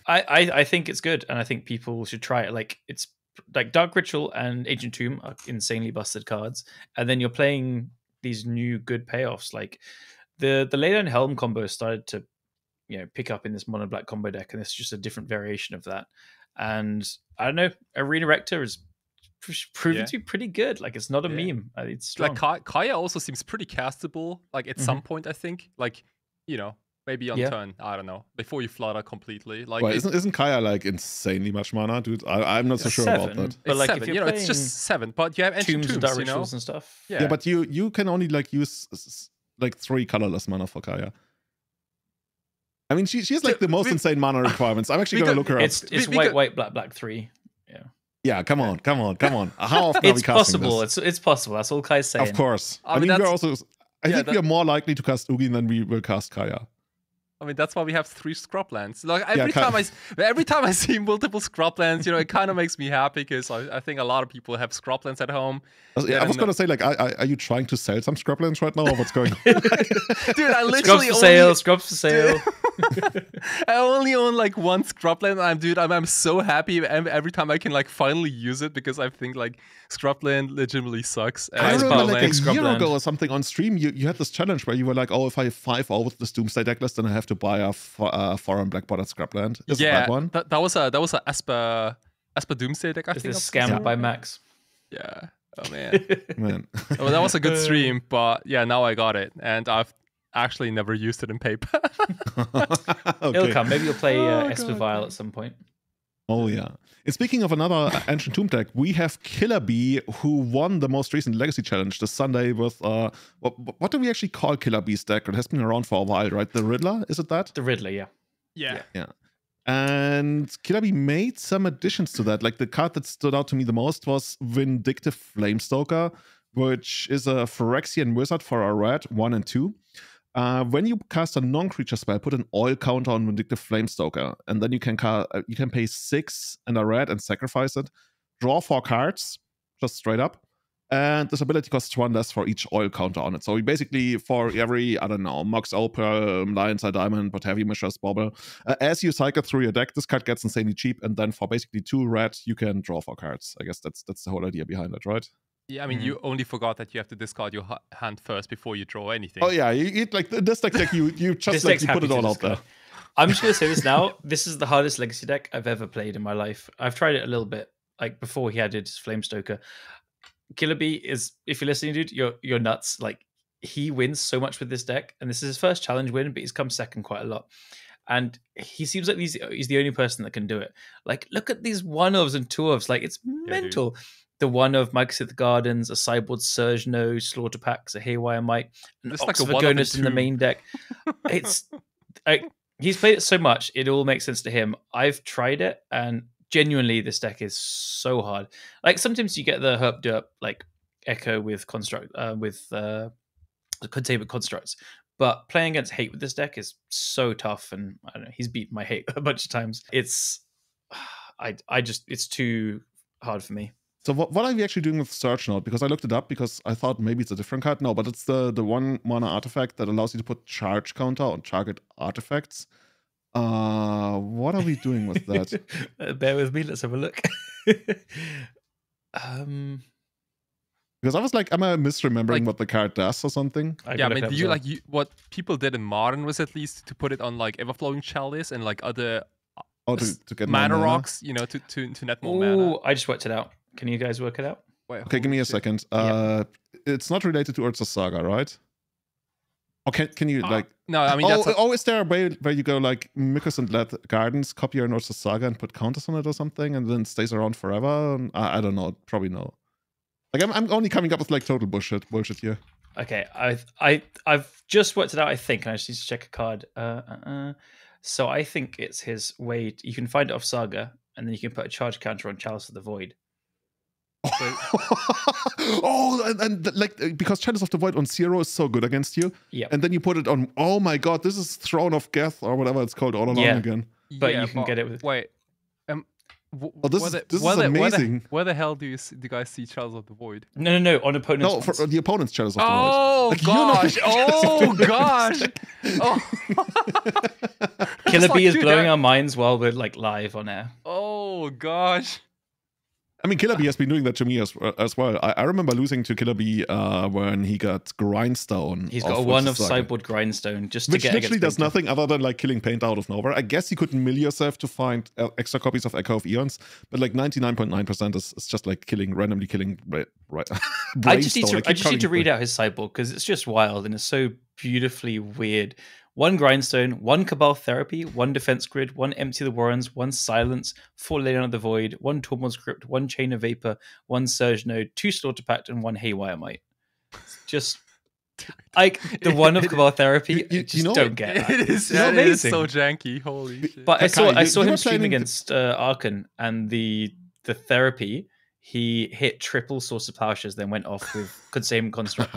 I think it's good, and I think people should try it. Like, it's like Dark Ritual and Ancient Tomb are insanely busted cards, and then you're playing these new good payoffs. Like the Leyline Helm combo started to pick up in this mono black combo deck, and it's just a different variation of that. And I don't know, Arena Rector is proven to be pretty good. Like, it's not a meme. It's strong. Like Kaya also seems pretty castable. Like at some point, I think. Like, you know, maybe on turn. I don't know. Before you flutter completely. Like, well, isn't Kaya like insanely much mana, dude? I'm not so sure about that. But like, 7, if you're it's just 7. But you have tombs and tombs, rituals and stuff. Yeah, but you can only like use like 3 colorless mana for Kaya. I mean, she has like the most insane mana requirements. I'm actually gonna look her up. It's white, black, 3. Yeah. Yeah, come on. How often are we It's casting possible. this? It's possible. That's all Kai's saying. Of course. I mean, we're also. I think we are more likely to cast Ugin than we will cast Kaya. I mean, that's why we have 3 scrublands. Like every time I see multiple scrublands, you know, it kind of makes me happy because I think a lot of people have scrublands at home. I was gonna say, like, are you trying to sell some scrublands right now, or what's going on? Dude, I literally scrubs for sale. I only own like 1 scrubland. I'm so happy every time I can like finally use it because I think like scrubland legitimately sucks. I remember like a year ago or something on stream, you had this challenge where you were like, oh, if I 5-0 with this Doomsday Decklist, then I have to buy a foreign black bordered scrubland. Is that one? That was a Esper Doomsday deck. I think it's scammed by Max. Yeah. Oh man. Well, that was a good stream, but yeah, now I got it, and I've actually never used it in paper. Okay. It'll come. Maybe you'll play Esper Vial at some point. Oh yeah. And speaking of another Ancient Tomb deck, we have Killabee, who won the most recent Legacy Challenge this Sunday with what do we actually call Killabee's deck? It has been around for a while, right? The Riddler, is it that? The Riddler, yeah. Yeah. And Killabee made some additions to that. Like, the card that stood out to me the most was Vindictive Flamestoker, which is a Phyrexian wizard for a red, 1 and 2. When you cast a non-creature spell, put an oil counter on Vindictive Flamestoker, and then you can pay 6 and a red and sacrifice it. Draw 4 cards, just straight up. And this ability costs 1 less for each oil counter on it. So we basically, for every, I don't know, Mox Opal, Lion's Eye Diamond, but Heavy Mishra's Bauble, as you cycle through your deck, this card gets insanely cheap, and then for basically 2 red, you can draw 4 cards. I guess that's the whole idea behind it, right? Yeah, I mean, you only forgot that you have to discard your hand first before you draw anything. Oh yeah, you like this deck, you just like you put it all out there. I'm just gonna say this now. This is the hardest Legacy deck I've ever played in my life. I've tried it a little bit, like before he added Flamestoker. Killabee is, if you're listening, dude, you're nuts. Like, he wins so much with this deck, and this is his first challenge win, but he's come second quite a lot. And he seems like he's the only person that can do it. Like, look at these 1-ofs and 2-ofs. Like, it's mental. Dude. The 1-of Mycosynth Gardens, a sideboard Surge Node, Slaughter Packs, a Haywire Might, an Oxyvagonus in the main deck. It's he's played it so much, it all makes sense to him. I've tried it, and genuinely, this deck is so hard. Like, sometimes you get the herp derp like Echo with containment constructs, but playing against hate with this deck is so tough. And I don't know, he's beaten my hate a bunch of times. It's it's too hard for me. So what are we actually doing with Surge Node? Because I looked it up because I thought maybe it's a different card. No, but it's the 1 mana artifact that allows you to put charge counter on target artifacts. What are we doing with that? Bear with me, let's have a look. Because I was like, am I misremembering what the card does or something? Yeah, I mean, what people did in Modern was at least to put it on like Everflowing Chalice and like other to get mana rocks, you know, to net more mana. I just worked it out. Can you guys work it out? Wait, okay, give me a second. It's not related to Urza Saga, right? Or can you like? No, I mean, is there a way where you go like Mycosynth Gardens, copy your Urza Saga, and put counters on it or something, and then it stays around forever? I don't know. Probably no. Like, I'm only coming up with like total bullshit here. Okay, I've just worked it out. I think, and I just need to check a card. So I think it's his way. You can find it off Saga, and then you can put a charge counter on Chalice of the Void. and like, because Chalice of the Void on 0 is so good against you. Yeah. And then you put it on. Oh my god, this is Throne of Geth or whatever it's called all along again. But you can get it with. Wait. This is amazing. Where the hell do you guys see Chalice of the Void? No, on opponent's. No, for the opponent's Chalice of the Void. Oh like, gosh! Oh gosh! Oh. Killabee is blowing our minds while we're like live on air. Oh gosh! I mean, Killabee has been doing that to me as well. I remember losing to Killabee when he got Grindstone. He's got a one of sideboard Grindstone just to get literally does nothing other than like killing paint out of nowhere. I guess you could mill yourself to find extra copies of Echo of Eons, but like 99.9% is just like randomly killing. Right. I just need to read out his sideboard because it's just wild and it's so beautifully weird. 1 Grindstone, 1 Cabal Therapy, 1 Defense Grid, 1 Empty the Warrens, 1 Silence, 4 Lay Down of the Void, 1 Tormod Script, 1 Chain of Vapor, 1 Surge Node, 2 Slaughter Pact, and 1 Haywire Might. Just like the one of Cabal Therapy, you know, don't get that. It is so janky. Holy shit. But I saw him stream against Arkan, and the Therapy, he hit triple Source of Plowshares, then went off with same construct.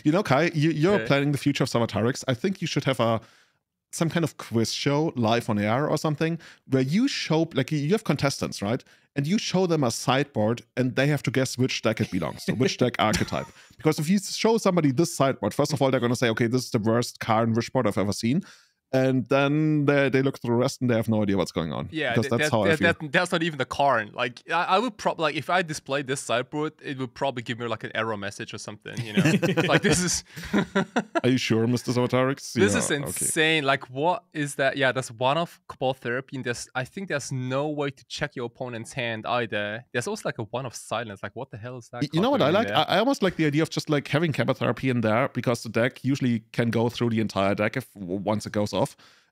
You know, Kai, you're planning the future of Savatarix. I think you should have some kind of quiz show live on air or something where you show, like, you have contestants, right? And you show them a sideboard and they have to guess which deck it belongs to, which deck archetype. Because if you show somebody this sideboard, first of all, they're going to say, okay, this is the worst Karn wish board I've ever seen. And then they look through the rest and they have no idea what's going on. Yeah, because that's how I feel. That's not even the Karn. Like, I would probably, like, if I display this sideboard, it would probably give me like an error message or something, you know? Like, this is... Are you sure, Mr. Zotarix? This is insane. Okay. Like, what is that? Yeah, that's one of Cabal Therapy, and I think there's no way to check your opponent's hand either. There's also like a one of Silence. Like, what the hell is that? You know what I like? I almost like the idea of just like having Cabal Therapy in there because the deck usually can go through the entire deck once it goes off.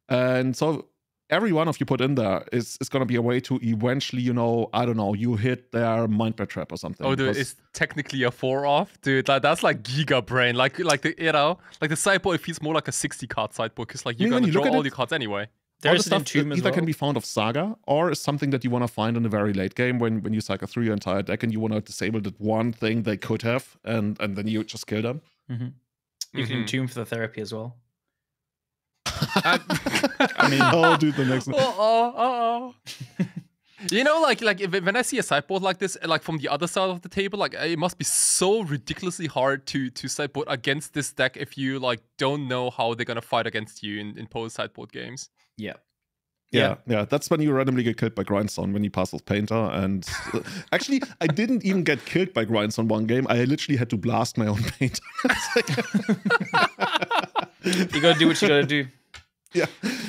And so every one of you put in there is going to be a way to eventually, you know, I don't know, you hit their Mind Bear Trap or something. Oh, dude, it's technically a 4-off, dude. That's like Giga Brain. Like the, you know, like the sideboard, it feels more like a 60-card sideboard because like you're going to draw all your cards anyway. There's all the stuff either can be found of Saga or is something that you want to find in the very late game when you cycle through your entire deck and you want to disable that one thing they could have and then you just kill them. Mm-hmm. You can Entomb for the Therapy as well. I mean, I'll do the next one. You know, like when I see a sideboard like this, like from the other side of the table, like it must be so ridiculously hard to sideboard against this deck if you like don't know how they're gonna fight against you in post sideboard games. Yeah, that's when you randomly get killed by Grindstone when you pass with Painter. And actually, I didn't even get killed by Grindstone one game. I literally had to blast my own Painter. You gotta do what you gotta do. Yeah.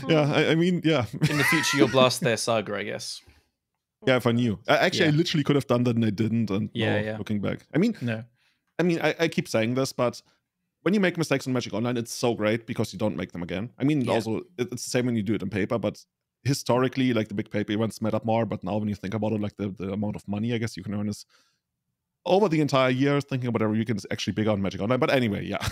I mean, yeah. In the future, you'll blast their Saga, I guess. Yeah, if I knew. I literally could have done that and I didn't. And looking back, I keep saying this, but when you make mistakes in Magic Online, it's so great because you don't make them again. I mean, also it's the same when you do it in paper, but historically, like the big paper events mattered more. But now, when you think about it, like the amount of money I guess you can earn is over the entire year. Thinking about every weekend is actually bigger on Magic Online. But anyway, yeah.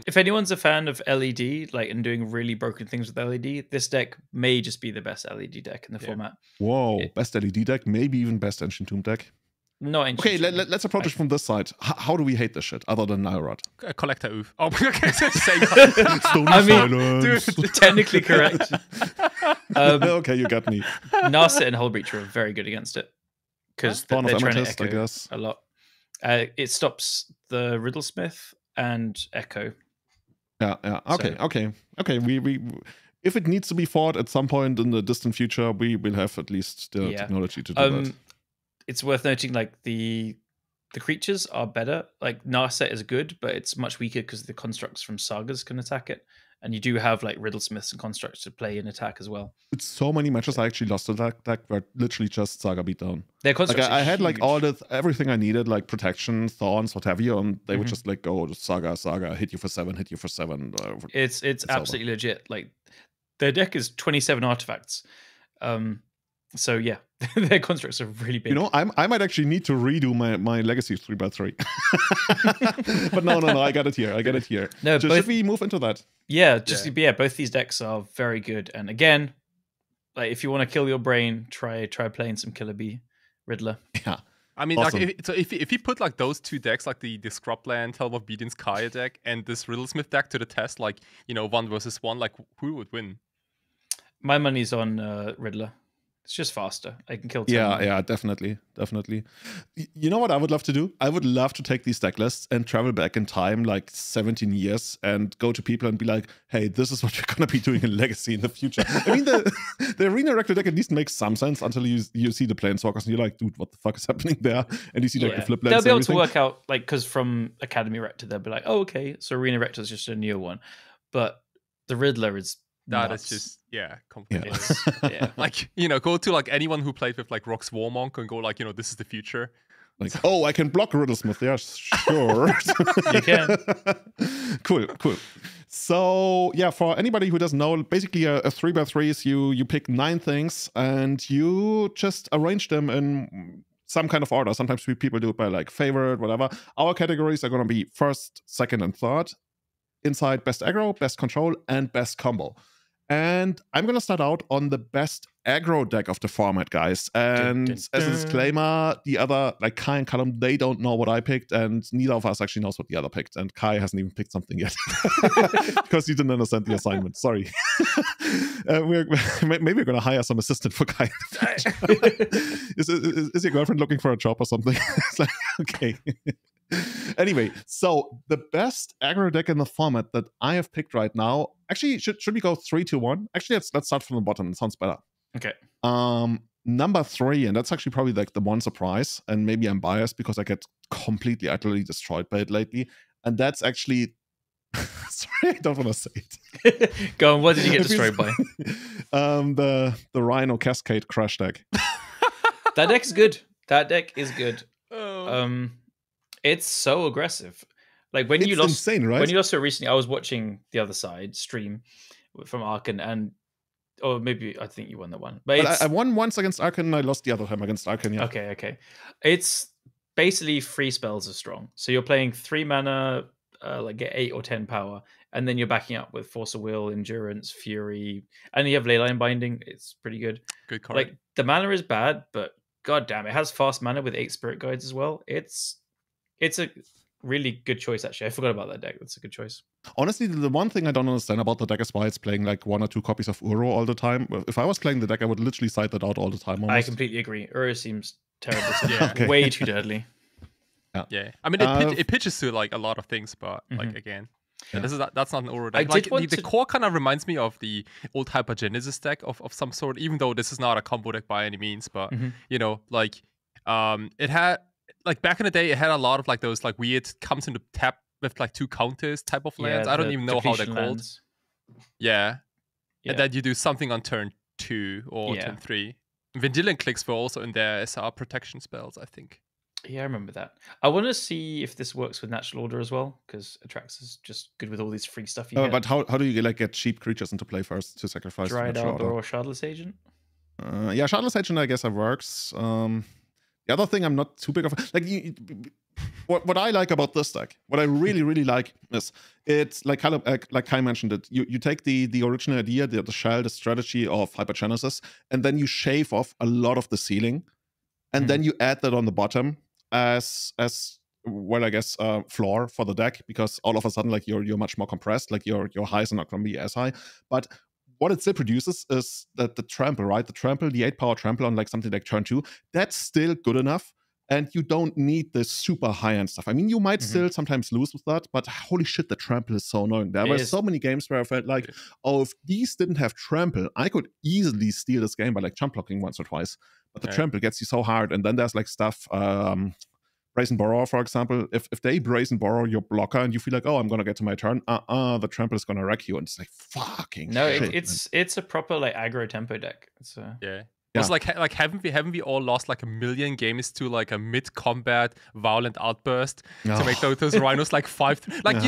If anyone's a fan of LED, like and doing really broken things with LED, this deck may just be the best LED deck in the format. Whoa, best LED deck, maybe even best Ancient Tomb deck. No, okay, let's approach it from this side. How do we hate this shit other than Nilrod? Collector Oof. Oh, okay. I mean, dude, technically correct. Okay, you got me. Narset and Hullbreacher are very good against it because they're trying to echo I guess. a lot. It stops the Riddlesmith and Echo. Yeah. Okay. We if it needs to be fought at some point in the distant future, we will have at least the technology to do that. It's worth noting, like the creatures are better. Like Narset is good, but it's much weaker because the constructs from Sagas can attack it, and you do have like Riddlesmiths and constructs to play in attack as well. It's so many matches I actually lost to that deck were literally just Saga beatdown. Their constructs I had like everything I needed, like protection, thorns, what have you, and they would just like go Saga, hit you for 7, hit you for 7. It's absolutely legit. Like their deck is 27 artifacts. So yeah, their constructs are really big. You know, I might actually need to redo my Legacy 3x3. But no, I got it here. No, should we move into that? Yeah, both these decks are very good. And again, like if you want to kill your brain, try playing some Killabee Riddler. Yeah. I mean, awesome. Like, if you put like those two decks, like the Scrubland, Helm of Obedience Kaya deck, and this Riddlesmith deck to the test, like, you know, 1 versus 1, like who would win? My money's on Riddler. It's just faster. I can kill 10 Yeah, more. yeah, definitely. You know what I would love to do? I would love to take these deck lists and travel back in time like 17 years and go to people and be like, hey, this is what we're going to be doing in Legacy in the future. I mean, the Arena Rector deck at least makes some sense until you see the Planeswalkers and you're like, dude, what the fuck is happening there? And you see like the flip lands. They'll be able to work out, like, because from Academy Rector, they'll be like, oh, okay, so Arena Rector is just a newer one. But the Riddler is That nuts. is just complicated. Yeah. Like, go to like anyone who played with like Rock's Warmonk and go like, this is the future. Like, oh, I can block Riddlesmith. Yeah, sure. You can. Cool. So yeah, for anybody who doesn't know, basically a 3x3 is you pick 9 things and you just arrange them in some kind of order. Sometimes people do it by like favorite, whatever. Our categories are going to be first, second, and third. Inside best aggro, best control, and best combo. And I'm going to start out on the best aggro deck of the format, guys. And as a disclaimer, the other, like Kai and Callum, they don't know what I picked, and neither of us actually knows what the other picked. And Kai hasn't even picked something yet because he didn't understand the assignment. Sorry. Maybe we're going to hire some assistant for Kai. Is your girlfriend looking for a job or something? It's like, okay. Anyway, so the best aggro deck in the format that I have picked right now, actually, should we go 3, 2, 1? Actually, let's start from the bottom. It sounds better. Okay. Number 3, and that's actually probably like the one surprise, and maybe I'm biased because I get completely, utterly destroyed by it lately, and that's actually... Sorry, I don't want to say it. Go on, what did you get destroyed by? The Rhino Cascade Crash deck. That deck's good. That deck is good. Oh. It's so aggressive. Like when you lost, insane, right? When you lost so recently, I was watching the other side stream from Arkan, and maybe I think you won that one. But I won once against Arkan, and I lost the other time against Arkan. Yeah. Okay. It's basically 3 spells are strong. So you're playing 3 mana, like get 8 or 10 power, and then you're backing up with Force of Will, Endurance, Fury, and you have Leyline Binding. It's pretty good. Good card. Like the mana is bad, but god damn, it has fast mana with 8 Spirit Guides as well. It's a really good choice, actually. I forgot about that deck. That's a good choice. Honestly, the one thing I don't understand about the deck is why it's playing like 1 or 2 copies of Uro all the time. If I was playing the deck, I would literally side that out all the time. Almost. I completely agree. Uro seems terrible. Yeah. Okay. Way too deadly. Yeah. I mean, it pitches to like a lot of things, but like again, that's not an Uro deck. The core kind of reminds me of the old Hypergenesis deck of some sort, even though this is not a combo deck by any means. But it had. Like back in the day, it had a lot of like those like weird comes into tap with like 2 counters type of lands. I don't even know how they're called. Yeah. And then you do something on turn 2 or turn 3. Vendilion clicks were also in there as our protection spells, I think. Yeah, I remember that. I want to see if this works with Natural Order as well, because Atrax is just good with all this free stuff you get. But how do you get cheap creatures into play first to sacrifice? Dried Arbor or Shardless Agent? Yeah, Shardless Agent, I guess, that works. The other thing I'm not too big of like what I like about this deck, what I really really like is it's like Kai mentioned it. You take the original idea, the shell, the strategy of Hypergenesis, and then you shave off a lot of the ceiling, and then you add that on the bottom as well, I guess, floor for the deck, because all of a sudden like you're much more compressed, like your highs are not going to be as high, but what it still produces is that the trample, right? The 8-power trample on like something like turn 2, that's still good enough. And you don't need the super high-end stuff. I mean, you might still sometimes lose with that, but holy shit, the trample is so annoying. There were so many games where I felt like, oh, if these didn't have trample, I could easily steal this game by like jump blocking once or twice. But the trample gets you so hard. And then there's like stuff, Brazen Borrower, for example. If they Brazen Borrow your blocker and you feel like, oh, I'm gonna get to my turn, the trample is gonna wreck you, and it's like fucking shit. It's a proper like aggro tempo deck. It's like haven't we all lost like 1 million games to like a mid-combat violent outburst to make those rhinos like 5 like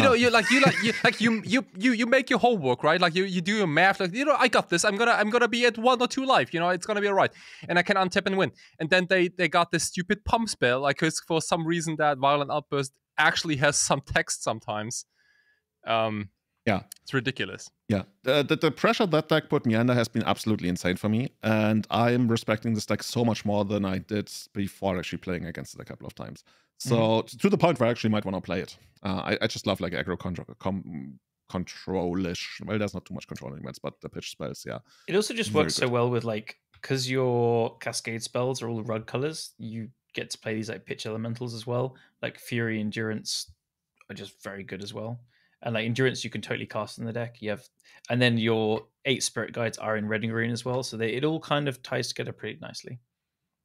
you make your homework, right? Like you do your math, like I got this. I'm gonna be at 1 or 2 life. It's gonna be alright, and I can untap and win. And then they got this stupid pump spell, like because for some reason that violent outburst actually has some text sometimes. Yeah, it's ridiculous. Yeah, the pressure that deck put me under has been absolutely insane for me, and I'm respecting this deck so much more than I did before actually playing against it a couple of times. So to the point where I actually might want to play it. I just love like aggro control-ish. Well, there's not too much control elements, but the pitch spells, yeah. It also just works so well with like because your cascade spells are all rug colors, you get to play these like pitch elementals as well. Like Fury, Endurance are just very good as well. And like Endurance, you can totally cast in the deck. And then your 8 Spirit Guides are in red and green as well. So it all kind of ties together pretty nicely.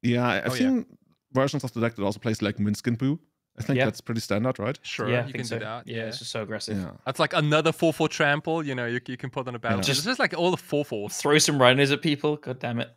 Yeah, I've seen versions of the deck that also plays like Minskin Boo. I think that's pretty standard, right? Sure, yeah, you can do that. Yeah, it's just so aggressive. Yeah. That's like another 4/4 trample. You know, you can put on a battle. It's just like all the 4/4s. Throw some rhinos at people. God damn it.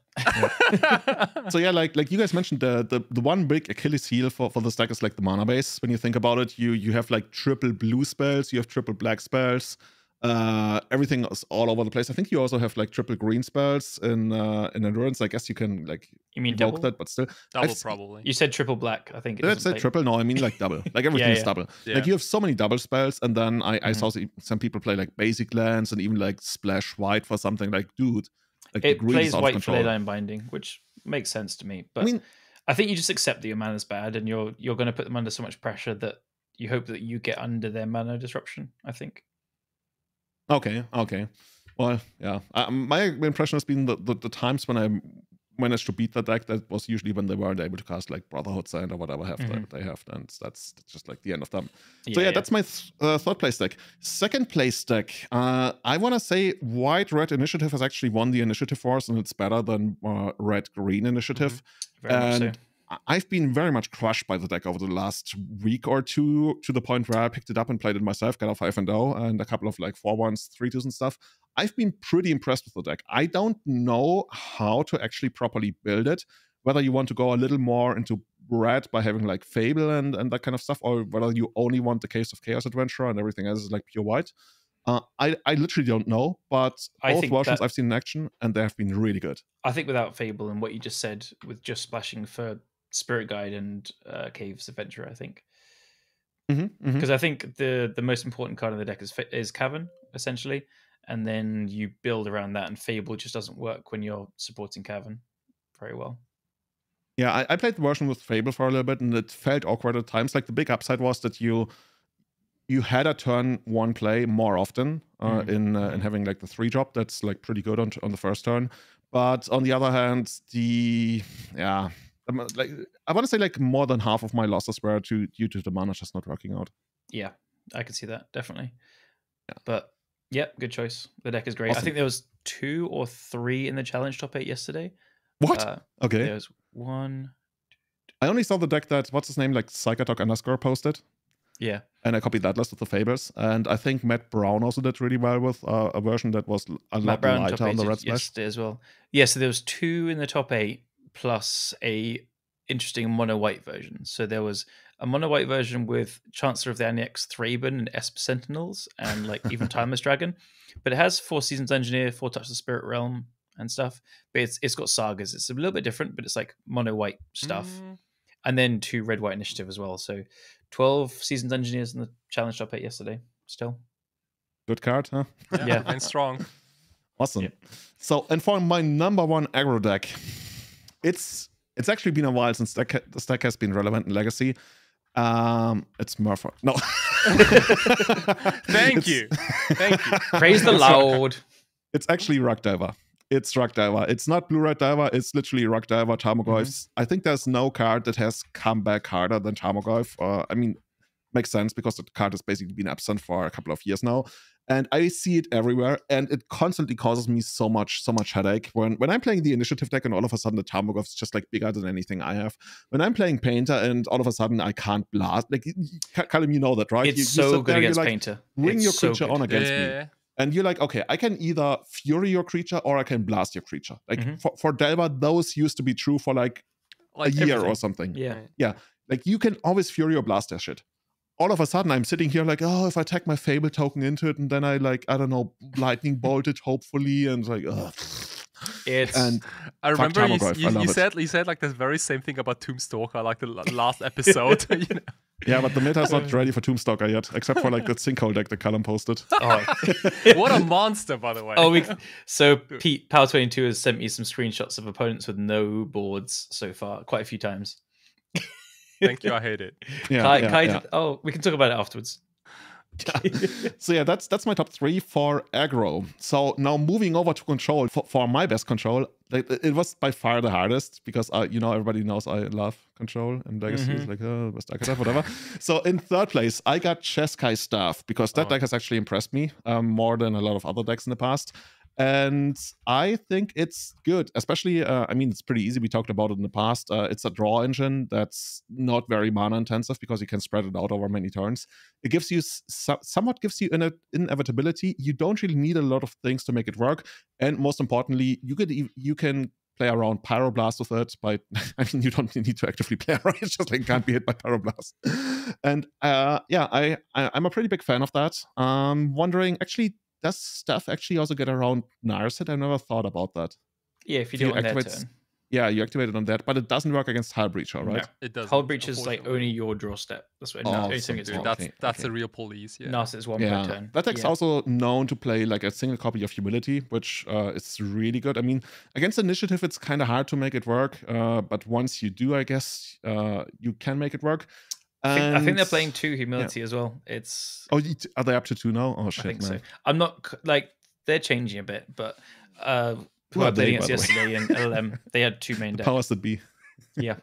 So yeah, like you guys mentioned, the one big Achilles heel for this deck is like the mana base. When you think about it, you have like triple blue spells, you have triple black spells. Everything is all over the place. I think you also have like triple green spells in Endurance. I guess you can like evoke that, but still double probably. You said triple black. I think did I say triple? No, I mean like double. Like everything is double. Yeah. Like you have so many double spells, and then I saw some people play like basic lands and even like splash white for something. Like, dude, like it plays white for Leyline Binding, which makes sense to me. But I think you just accept that your mana's bad, and you're going to put them under so much pressure that you hope that you get under their mana disruption. I think. Okay. Well, yeah. My impression has been the times when I managed to beat the deck, that was usually when they weren't able to cast like Brotherhood Sand or whatever they have, and that's just like the end of them. So yeah, that's my third place deck. Second place deck, I want to say White-Red Initiative has actually won the initiative wars, and it's better than Red-Green Initiative. Very much so. I've been very much crushed by the deck over the last week or two, to the point where I picked it up and played it myself, got a 5-0 and a couple of like 4-1s, 3-2s and stuff. I've been pretty impressed with the deck. I don't know how to actually properly build it, whether you want to go a little more into red by having like Fable and that kind of stuff, or whether you only want the Case of Chaos Adventurer and everything else is like pure white. I literally don't know, but both versions I've seen in action, and they have been really good. I think without Fable and what you just said, with just splashing for Spirit Guide and Caves Adventurer, I think, because I think the most important card in the deck is Cavern, essentially, and then you build around that, and Fable just doesn't work when you're supporting Cavern very well. Yeah, I played the version with Fable for a little bit, and it felt awkward at times. Like the big upside was that you had a turn 1 play more often in having like the 3-drop. That's like pretty good on the first turn. But on the other hand, like I want to say like more than half of my losses were due to the mana just not working out. Yeah, I can see that, definitely. Yeah. But yeah, good choice. The deck is great. Awesome. I think there was 2 or 3 in the challenge top 8 yesterday. What? Okay. There was 1. I only saw the deck that what's his name, like Psychotalk_ posted. Yeah. And I copied that list with the Fables. And I think Matt Brown also did really well with a version that was a lot lighter on the red splash. Yesterday as well. Yeah, so there was 2 in the top 8 plus a interesting mono white version. So there was a mono white version with Chancellor of the Annex, Thraben, and Esper Sentinels, and like even Timeless Dragon. But it has 4 Seasons Engineer, 4 Touch the Spirit Realm and stuff. But it's got sagas. It's a little bit different, but it's like mono white stuff. And then 2 red white initiative as well. So 12 Seasons Engineers in the challenge top 8 yesterday. Still good card, huh? Yeah, and strong. Awesome. Yeah. So, and for my number 1 aggro deck, it's actually been a while since this deck has been relevant in Legacy. It's Murphy. No. Thank you. Praise the Lord. It's actually Rock Diver. It's Rock Diver. It's not Blue-Red Diver. It's literally Rock Diver, Tarmogoyfs. I think there's no card that has come back harder than Tarmogoyf. I mean, makes sense because the card has basically been absent for a couple of years now. And I see it everywhere, and it constantly causes me so much headache. When I'm playing the initiative deck and all of a sudden the Tarmogoyf is just like bigger than anything I have. When I'm playing Painter and all of a sudden I can't blast. Like, Callum, you know that, right? It's so good against Painter. Bring your creature on against me. And you're like, okay, I can either Fury your creature or I can blast your creature. Like for Delver, those used to be true for like a year or something. Yeah. Like you can always Fury or blast that shit. All of a sudden, I'm sitting here like, oh, if I tag my Fable token into it, and then I like, I don't know, lightning bolt it, hopefully, and like, ugh. I remember you said like the very same thing about Tombstalker, like the last episode. You know? Yeah, but the meta's not ready for Tombstalker yet, except for like that sinkhole deck that Callum posted. Oh. What a monster, by the way. So Pete, Power22 has sent me some screenshots of opponents with no boards so far, quite a few times. Thank you, I hate it. Yeah. Oh, we can talk about it afterwards. So yeah, that's my top 3 for aggro. So now moving over to control, for my best control, like it was by far the hardest because everybody knows I love control and legacy is like best deck attack, whatever. So in third place, I got Jeskai Staff because that deck has actually impressed me more than a lot of other decks in the past. And I think it's good, especially, I mean, it's pretty easy. We talked about it in the past. It's a draw engine that's not very mana intensive because you can spread it out over many turns. It gives you somewhat gives you an inevitability. You don't really need a lot of things to make it work. And most importantly, you can play around Pyroblast with it. I mean, you don't need to actively play around. It's just like can't be hit by Pyroblast. And yeah, I'm a pretty big fan of that. Wondering, actually, does stuff actually also get around Narset? I never thought about that. Yeah, if you do it on their turn. Yeah, you activate it on that, but it doesn't work against Hull Breacher, right? No, it doesn't. Hull Breacher is like only your draw step. That's what that's a real police. Yeah, Narset is one per turn. That deck's also known to play like a single copy of Humility, which is really good. I mean, against Initiative, it's kind of hard to make it work, but once you do, I guess you can make it work. I think they're playing 2 Humility as well. It's are they up to 2 now? Oh shit, I think man. so. I'm not like they're changing a bit, but who I played against yesterday in LLM, they had 2 main decks. Powers that be. Yeah.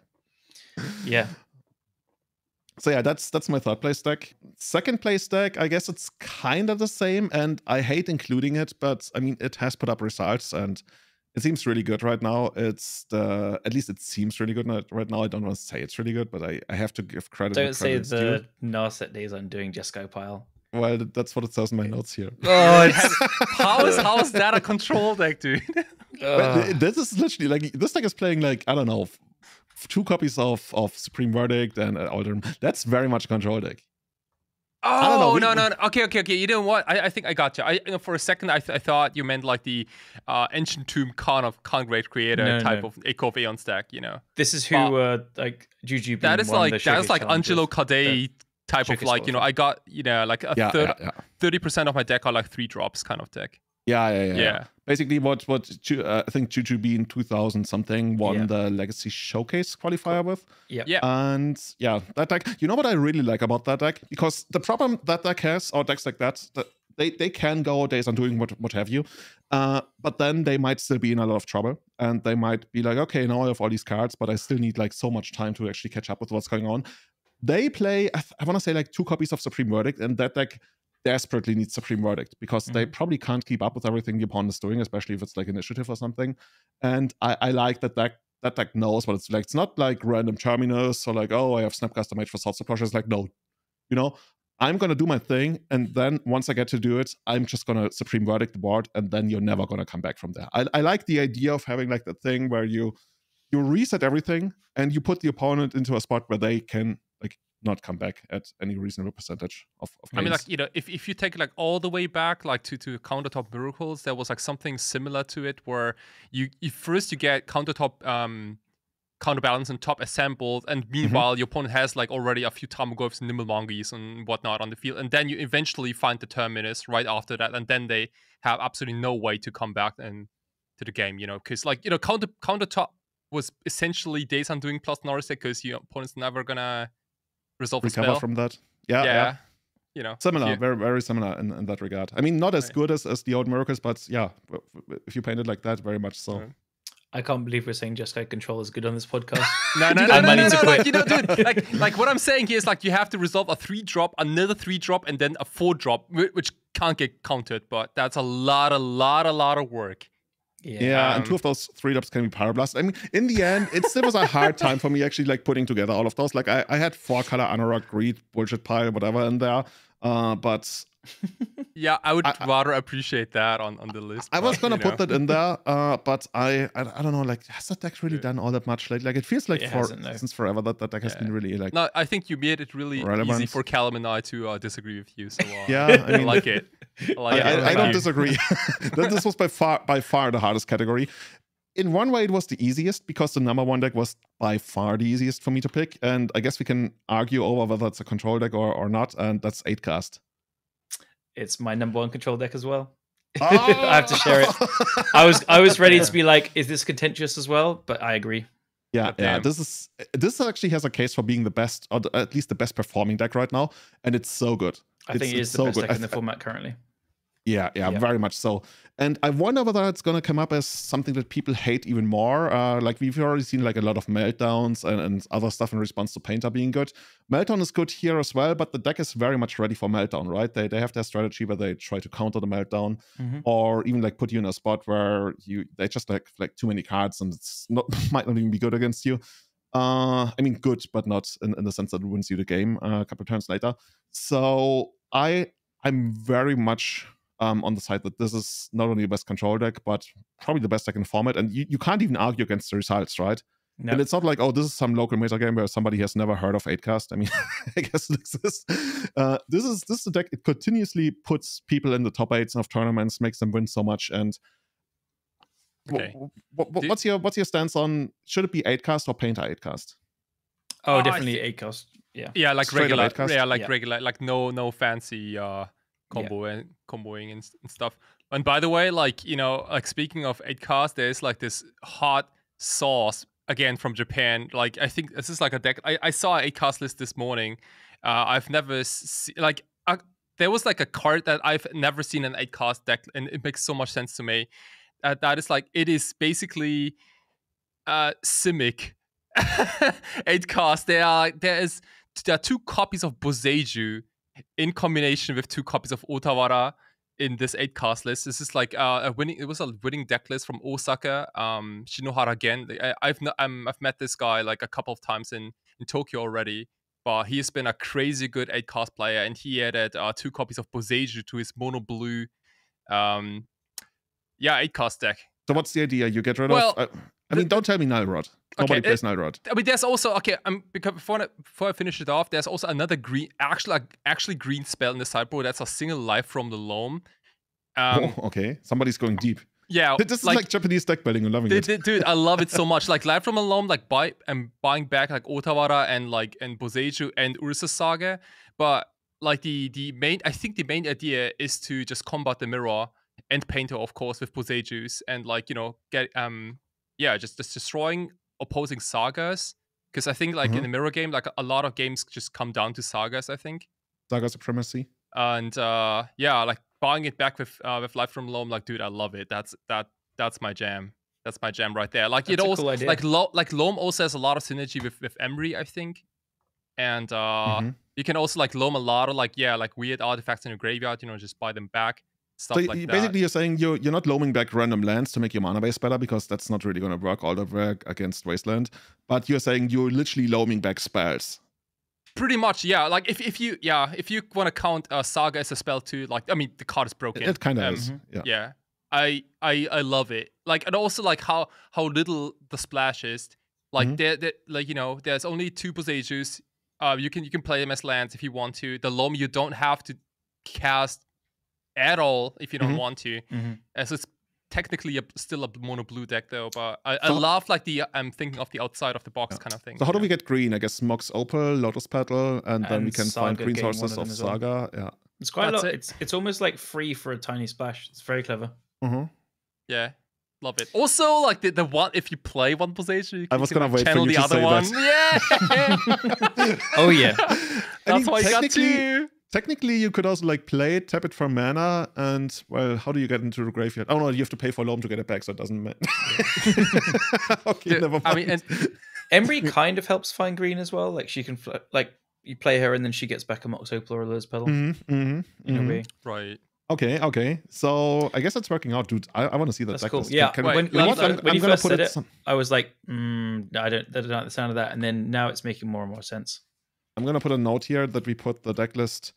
So yeah, that's my third place deck. Second place deck, I guess it's kind of the same, and I hate including it, but I mean it has put up results and it seems really good right now. At least it seems really good right now. I don't want to say it's really good, but I have to give credit. Don't say the Narset days I'm doing Jeskai pile. Well, that's what it says in my notes here. Oh, how is that a control deck, dude? This is literally like this deck is playing like I don't know 2 copies of Supreme Verdict and Alder. That's very much a control deck. Oh, no. Okay. You know what? I think I got you. For a second, I thought you meant like the Ancient Tomb Congrade Creator type of Echo of Aeon stack, you know. This is who like Juju. That is like Angelo Cade type of like, you know, I got, you know, like a 30% of my deck are like 3 drops kind of deck. Yeah. Basically, what I think Jujubee in 2000 something won the Legacy Showcase qualifier with. Yeah. And yeah, that deck. You know what I really like about that deck? Because the problem that deck has, or decks like that they can go days on doing what have you, but then they might still be in a lot of trouble, and they might be like, okay, now I have all these cards, but I still need like so much time to actually catch up with what's going on. They play, I want to say like 2 copies of Supreme Verdict, and that deck desperately needs Supreme Verdict because they probably can't keep up with everything the opponent is doing, especially if it's like Initiative or something. And I like that deck knows what it's like. It's not like random Terminus or like, oh, I have Snapcaster Mage for Sword Suppression. It's like, no, you know, I'm going to do my thing. And then once I get to do it, I'm just going to Supreme Verdict the board. And then you're never going to come back from there. I like the idea of having like the thing where you reset everything and you put the opponent into a spot where they can like not come back at any reasonable percentage of games. I mean, like, you know, if you take it like all the way back, like to Countertop Miracles, there was like something similar to it where you first get Countertop Counterbalance and top assembled, and meanwhile your opponent has like already a few Tarmogoyfs and Nimblemongis and whatnot on the field, and then you eventually find the Terminus right after that, and then they have absolutely no way to come back and to the game, you know, because like, you know, Countertop was essentially Days Undoing plus Norris because your opponent's never gonna recover from that. Yeah. You know, similar, very, very similar in that regard. I mean, not as good as the old Miracles, but yeah, if you paint it like that, very much so. I can't believe we're saying Jeskai Control is good on this podcast. No. Like, you know, dude, like what I'm saying here is like you have to resolve a 3-drop, another 3-drop, and then a 4-drop, which can't get countered, but that's a lot of work. Yeah, and 2 of those 3-drops can be Pyroblast. I mean, in the end, it still was a hard time for me actually like putting together all of those. Like I had 4-color Anorak, Greed, Bullshit Pile, whatever in there. But yeah, I would rather appreciate that on the list. I was gonna put that in there, but I don't know. Like, has that deck really done all that much? Like it feels like since forever that deck has been really like. No, I think you made it really easy for Callum and I to disagree with you. So yeah, I mean, I like it. I don't disagree. This was by far the hardest category. In one way, it was the easiest because the number 1 deck was by far the easiest for me to pick, and I guess we can argue over whether it's a control deck or not, and that's 8-cast. It's my number 1 control deck as well. I have to share it. I was ready to be like, is this contentious as well? But I agree. Yeah. This actually has a case for being the best, or at least the best performing deck right now, and it's so good. I think it is the best deck in the format currently. Yeah, very much so. And I wonder whether it's going to come up as something that people hate even more. Like we've already seen like a lot of meltdowns and other stuff in response to Painter being good. Meltdown is good here as well, but the deck is very much ready for meltdown, right? They have their strategy where they try to counter the meltdown, or even like put you in a spot where they just like too many cards and it's not might not even be good against you. I mean, good, but not in the sense that it wins you the game a couple of turns later. So I'm very much on the side that this is not only the best control deck, but probably the best deck in the format. And you can't even argue against the results, right? No. And it's not like, oh, this is some local metagame where somebody has never heard of 8cast. I mean, I guess it exists. This is a deck, it continuously puts people in the top 8s of tournaments, makes them win so much. And okay. What's your stance on, should it be 8cast or Painter 8cast? Oh, definitely 8cast. Yeah, like straight regular. 8cast? Yeah, like regular, like no fancy comboing and stuff. And by the way, like, you know, like speaking of 8cast, there's like this hot sauce again from Japan. Like, I think this is like a deck. I saw an 8cast list this morning. I've never seen like there was like a card that I've never seen an 8cast deck, and it makes so much sense to me. That is like, it is basically Simic 8cast. There are 2 copies of Boseiju in combination with 2 copies of Otawara in this 8cast list. This is like it was a winning deck list from Osaka. Shinohara again. I've met this guy like a couple of times in Tokyo already, but he has been a crazy good 8cast player, and he added 2 copies of Boseiju to his mono blue 8cast deck. So what's the idea? You get rid of... I mean, don't tell me Nilrod. Nobody plays Nilrod. I mean, there's also because before I finish it off, there's also another green, actually green spell in the sideboard. That's a single life from the loam. Okay, somebody's going deep. Yeah, this is like Japanese deck building. I'm loving it. Dude, I love it so much. Like life from the loam, like buying back like Otawara and Boseiju and Ursa Saga. But like the main idea is to just combat the mirror and Painter, of course, with Boseijus, and like, you know, get just destroying opposing sagas, because I think like in the mirror game, like a lot of games just come down to sagas. I think saga supremacy, and like buying it back with Life from Loam, like, dude, I love it. That's my jam. That's my jam right there. Like, that's it also cool idea. like Loam also has a lot of synergy with Emery, I think, and you can also like Loam a lot of like weird artifacts in your graveyard. You know, just buy them back. Stuff so basically you're saying you're not loaming back random lands to make your mana base better, because that's not really going to work all the way against Wasteland, but you're saying you're literally loaming back spells. Pretty much, yeah. Like if you want to count Saga as a spell too, like, I mean, the card is broken. It kind of is. Yeah. I love it. Like, and also like how little the splash is. Like like, you know, there's only 2 Boseijus. You can play them as lands if you want to. The Loam you don't have to cast at all if you don't want to. So it's technically still a mono blue deck though, but I love like I'm thinking of the outside of the box kind of thing. So how do we get green? I guess Mox Opal, Lotus Petal, and then we can find green sources of Saga. Yeah, it's quite a lot. It's almost like free for a tiny splash. It's very clever. Yeah, love it. Also, like the one, if you play one Boseiju, I was gonna wait for you the other one. Yeah. Oh yeah, that's why I got 2. Technically, you could also like play it, tap it for mana, and well, how do you get into the graveyard? Oh no, you have to pay for Loam to get it back, so it doesn't matter. Okay, never mind. I mean, Emery kind of helps find green as well. Like she can, like you play her and then she gets back a Mox Opal or a Lotus Petal. In a way. Right. Okay. So I guess it's working out, dude. I want to see that. That's deck cool. list. Yeah. When you first said it, some... I was like, I don't like the sound of that. And then now it's making more and more sense. I'm gonna put a note here that we put the deck list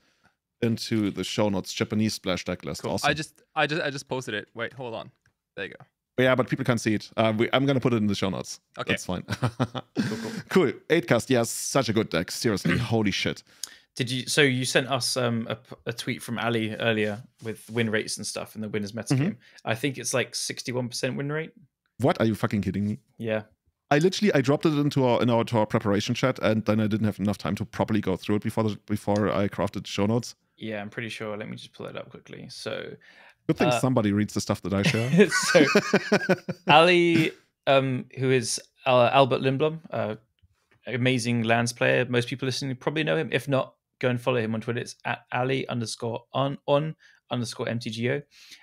into the show notes. Japanese splash deck list. Cool. Awesome. I just posted it. Wait, hold on. There you go. But yeah, but people can't see it. I'm gonna put it in the show notes. Okay, that's fine. Cool. 8cast. Yeah, such a good deck. Seriously, holy shit. Did you? So you sent us a tweet from Ali earlier with win rates and stuff in the winners metagame. I think it's like 61% win rate. What? Are you fucking kidding me? Yeah. I dropped it into our preparation chat, and then I didn't have enough time to properly go through it before I crafted show notes. Yeah, I'm pretty sure. Let me just pull it up quickly. So, good thing somebody reads the stuff that I share. So, Ali, who is Albert Lindblom, amazing lands player. Most people listening probably know him. If not, go and follow him on Twitter. It's at Ali_on_. @Top3_MTGO,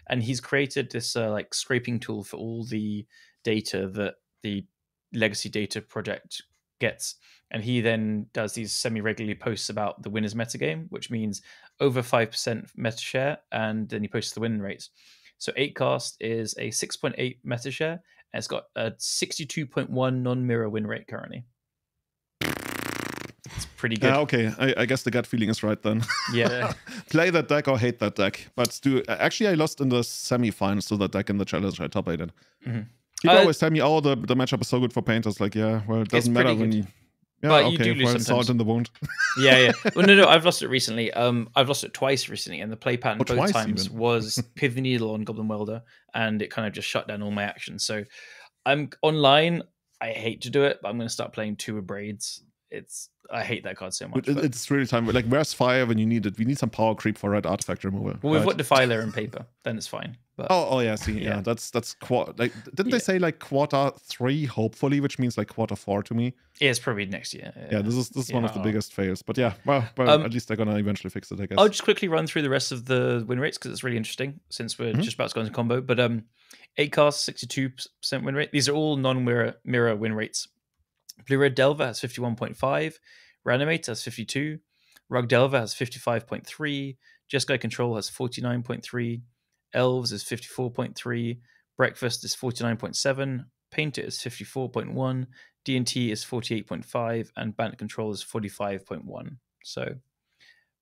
and he's created this like scraping tool for all the data that the legacy data project gets. And he then does these semi-regularly posts about the winners metagame, which means over 5% meta share, and then he posts the win rates. So 8cast is a 6.8 meta share, and it's got a 62.1 non-mirror win rate currently. It's pretty good. Okay, I guess the gut feeling is right then. Yeah. Play that deck or hate that deck. But actually, I lost in the semifinals to that deck in the challenge. I top 8'd. Mm-hmm. People always tell me, oh, the matchup is so good for painters. Like, yeah, well, it doesn't matter when you... Yeah, but okay, you do lose sometimes. Salt in the wound. Yeah. Well, no, I've lost it recently. I've lost it twice recently, and the play pattern both times was Pivot the Needle on Goblin Welder, and it kind of just shut down all my actions. So I'm online. I hate to do it, but I'm going to start playing 2 Braids. I hate that card so much. It's really time. Like, where's fire when you need it? We need some power creep for red artifact removal. Well, we've got Defiler in paper, then it's fine. But, oh yeah, see, yeah, that's like, didn't they say like Q3 hopefully, which means like Q4 to me? Yeah, it's probably next year. Yeah, this is one of the biggest fails. But yeah, well, at least they're gonna eventually fix it, I guess. I'll just quickly run through the rest of the win rates because it's really interesting since we're just about to go into combo. But 8cast 62% win rate. These are all non-mirror win rates. Blue Red Delver has 51.5, Reanimate has 52, Rug Delver has 55.3, Jeskai Control has 49.3, Elves is 54.3, Breakfast is 49.7, Painter is 54.1, D&T is 48.5, and Bandit Control is 45.1. So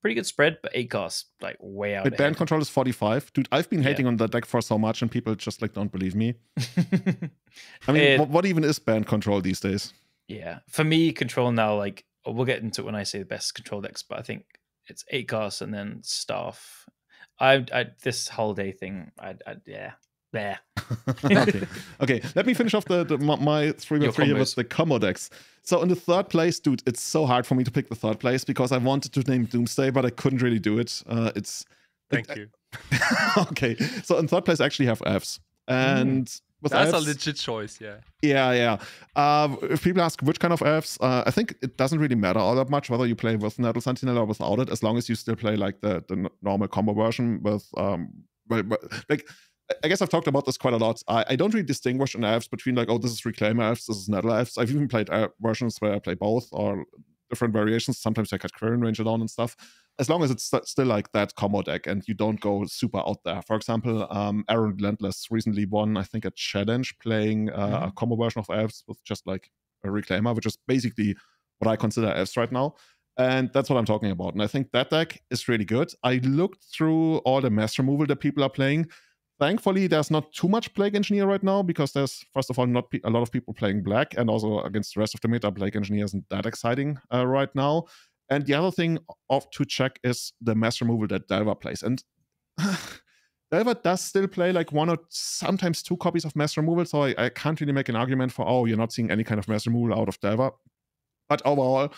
pretty good spread, but 8cast like way out. Bandit Control is 45. Dude, I've been hating on that deck for so much, and people just like don't believe me. I mean, what even is Bandit Control these days? Yeah, for me, Control now, like, we'll get into it when I say the best Control decks, but I think it's 8cast and then Staff. This holiday thing, yeah. There. Okay. Let me finish off my 3v3 with the combo decks. So in the third place, dude, it's so hard for me to pick the third place because I wanted to name Doomsday, but I couldn't really do it. Thank you. Okay, so in third place, I actually have Fs. And that's a legit choice, yeah. Yeah. If people ask which kind of elves, I think it doesn't really matter all that much whether you play with Nettle Sentinel or without it, as long as you still play like the normal combo version with like, I guess I've talked about this quite a lot. I don't really distinguish in elves between like, oh, this is Reclaimer elves, this is Nettle elves. I've even played versions where I play both or different variations. Sometimes I cut Quirion Ranger down and stuff. As long as it's still like that combo deck and you don't go super out there. For example, Aaron Relentless recently won, I think, a challenge playing a combo version of elves with just like a Reclaimer, which is basically what I consider elves right now. And that's what I'm talking about. And I think that deck is really good. I looked through all the mass removal that people are playing. Thankfully, there's not too much Plague Engineer right now because there's, first of all, not a lot of people playing black, and also against the rest of the meta, Plague Engineer isn't that exciting right now. And the other thing to check is the mass removal that Delver plays. And Delver does still play like 1 or sometimes 2 copies of mass removal, so I can't really make an argument for, oh, you're not seeing any kind of mass removal out of Delver. But overall,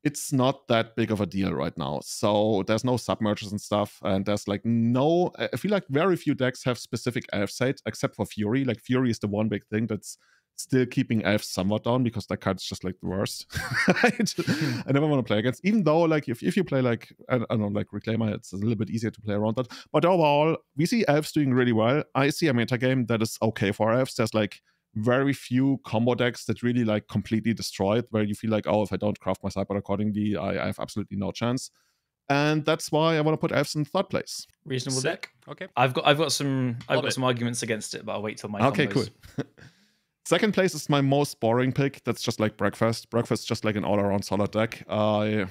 it's not that big of a deal right now. So there's no submerges and stuff, and there's like no, I feel like very few decks have specific elf side except for Fury. Like Fury is the one big thing that's still keeping elves somewhat down because that card's just like the worst. I never want to play against, even though like if you play like, I don't know, like Reclaimer, it's a little bit easier to play around that. But overall, we see elves doing really well. I see a metagame that is okay for elves. There's like very few combo decks that really like completely destroy it, where you feel like, oh, if I don't craft my sideboard accordingly, I have absolutely no chance. And that's why I want to put elves in third place. Reasonable deck. Okay. I've got some arguments against it, but I'll wait till my okay, cool. Second place is my most boring pick. That's just like Breakfast. Breakfast is just like an all-around solid deck. I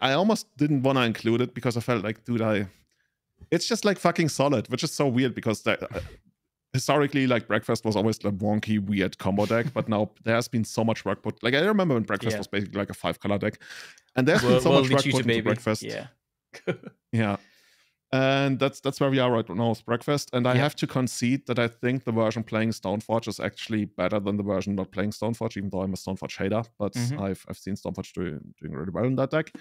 almost didn't want to include it because I felt like, dude, it's just like fucking solid, which is so weird because historically, like, Breakfast was always a wonky, weird combo deck, but now there has been so much work put. Like, I remember when Breakfast was basically like a 5-color deck, and there's been so much work put into Breakfast. Yeah. Yeah. And that's where we are right now with Breakfast. And I have to concede that I think the version playing Stoneforge is actually better than the version not playing Stoneforge, even though I'm a Stoneforge hater. But I've seen Stoneforge doing really well in that deck.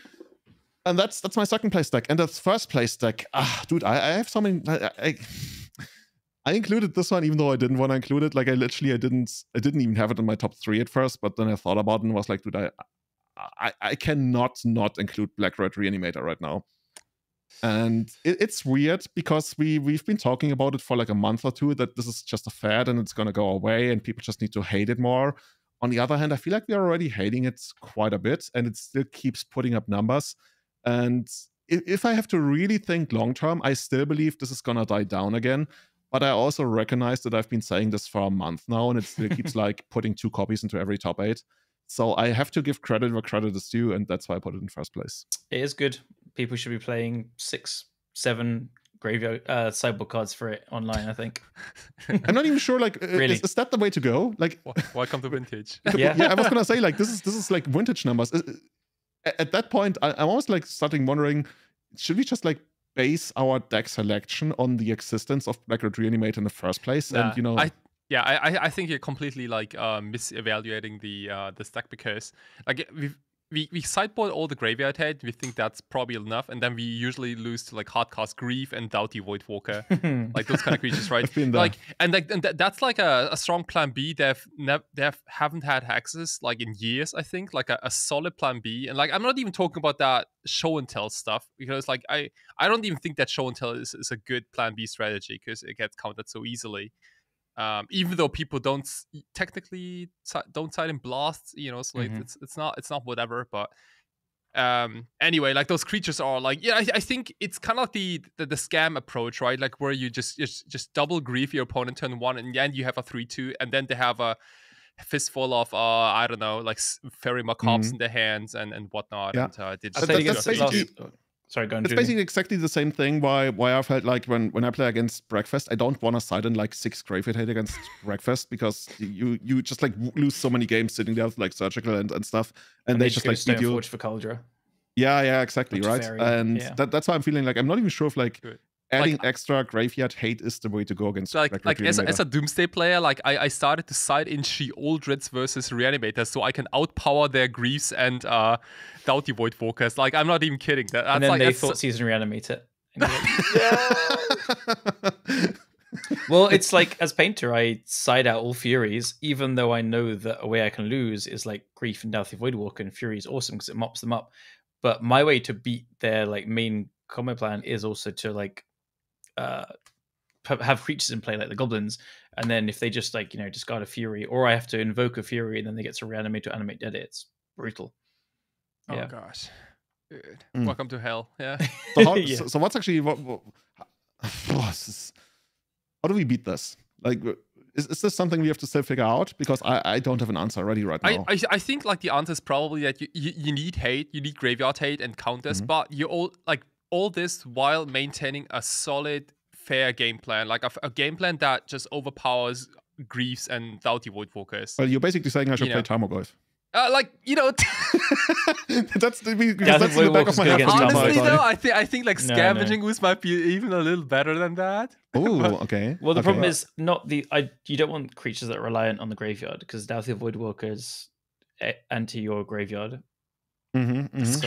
And that's my second place deck. And the first place deck, dude, I have so many. I included this one even though I didn't want to include it. Like I didn't even have it in my top 3 at first, but then I thought about it and was like, dude, I cannot not include Black Red Reanimator right now. And it's weird because we've been talking about it for like a month or two, that this is just a fad and it's going to go away and people just need to hate it more. On the other hand, I feel like we're already hating it quite a bit and it still keeps putting up numbers. And if I have to really think long term, I still believe this is going to die down again. But I also recognize that I've been saying this for a month now and it still keeps like putting 2 copies into every top 8. So I have to give credit where credit is due, and that's why I put it in first place. It is good. People should be playing 6, 7 graveyard sideboard cards for it online, I think. I'm not even sure, like, Really? is that the way to go? Like, Welcome to vintage. Yeah. I was gonna say, like, this is like vintage numbers. At that point, I'm almost like starting wondering, should we just like base our deck selection on the existence of Black Red Reanimate in the first place? Nah, And you know, I think you're completely like misevaluating the stack, because like we sideboard all the graveyard hate. We think that's probably enough, and then we usually lose to like Hardcast Grief and Doughty Voidwalker, like those kind of creatures, right? I've been there. Like and that's like a strong plan B. They haven't had hexes like in years. I think like a solid plan B, and like I'm not even talking about that show and tell stuff, because like I don't even think that show and tell is a good plan B strategy, because it gets countered so easily. Even though people don't technically don't side in blasts, you know, so like it's not whatever. But anyway, like those creatures are like, yeah, I think it's kind of like the scam approach, right? Like where you just double grief your opponent turn 1, and then you have a 3/2, and then they have a fistful of I don't know, like fairy macabres in their hands and whatnot. Yeah. And they That's basically. Sorry, go on. It's Julian. basically exactly the same thing why I felt like when I play against Breakfast, I don't want to side in like 6 Graveyard Hate against Breakfast, because you just like lose so many games sitting there with like Surgical and stuff, and they just like beat you. For Cauldron. Yeah, exactly, right? Fairy, and yeah. that's why I'm feeling like I'm not even sure if like Good. adding Like, extra Graveyard Hate is the way to go against. so like Black Red as Reanimator. a Doomsday player, like I started to side in She-Aldreds versus Reanimators, so I can outpower their Griefs and Doughty Voidwalkers. Like I'm not even kidding. That's And then like they that's thought season reanimate it. And you're like, well, it's like as painter, I side out all Furies, even though I know that a way I can lose is like Grief and Doughty Voidwalker, and Fury is awesome because it mops them up. But my way to beat their like main combo plan is also to like have creatures in play like the goblins, and then if they just like, you know, discard a Fury, or I have to invoke a Fury and then they get to reanimate or animate dead, it's brutal. oh gosh. Good. Mm. Welcome to hell. Yeah. So, so what's actually how do we beat this? Like, is this something we have to still figure out? Because I don't have an answer ready right now. I think like the answer is probably that you need hate, you need graveyard hate and counters, but you all this while maintaining a solid, fair game plan, like a game plan that just overpowers Griefs and Doughty Voidwalkers. Well, you're basically saying I should play Tarmogoyf. Like, you know, that's in the back of my head. Honestly, though, I think like No, Scavenging Ooze might be even a little better than that. Oh, okay. Well, the problem is not you don't want creatures that are reliant on the graveyard, because Doughty Voidwalkers enter your graveyard. So,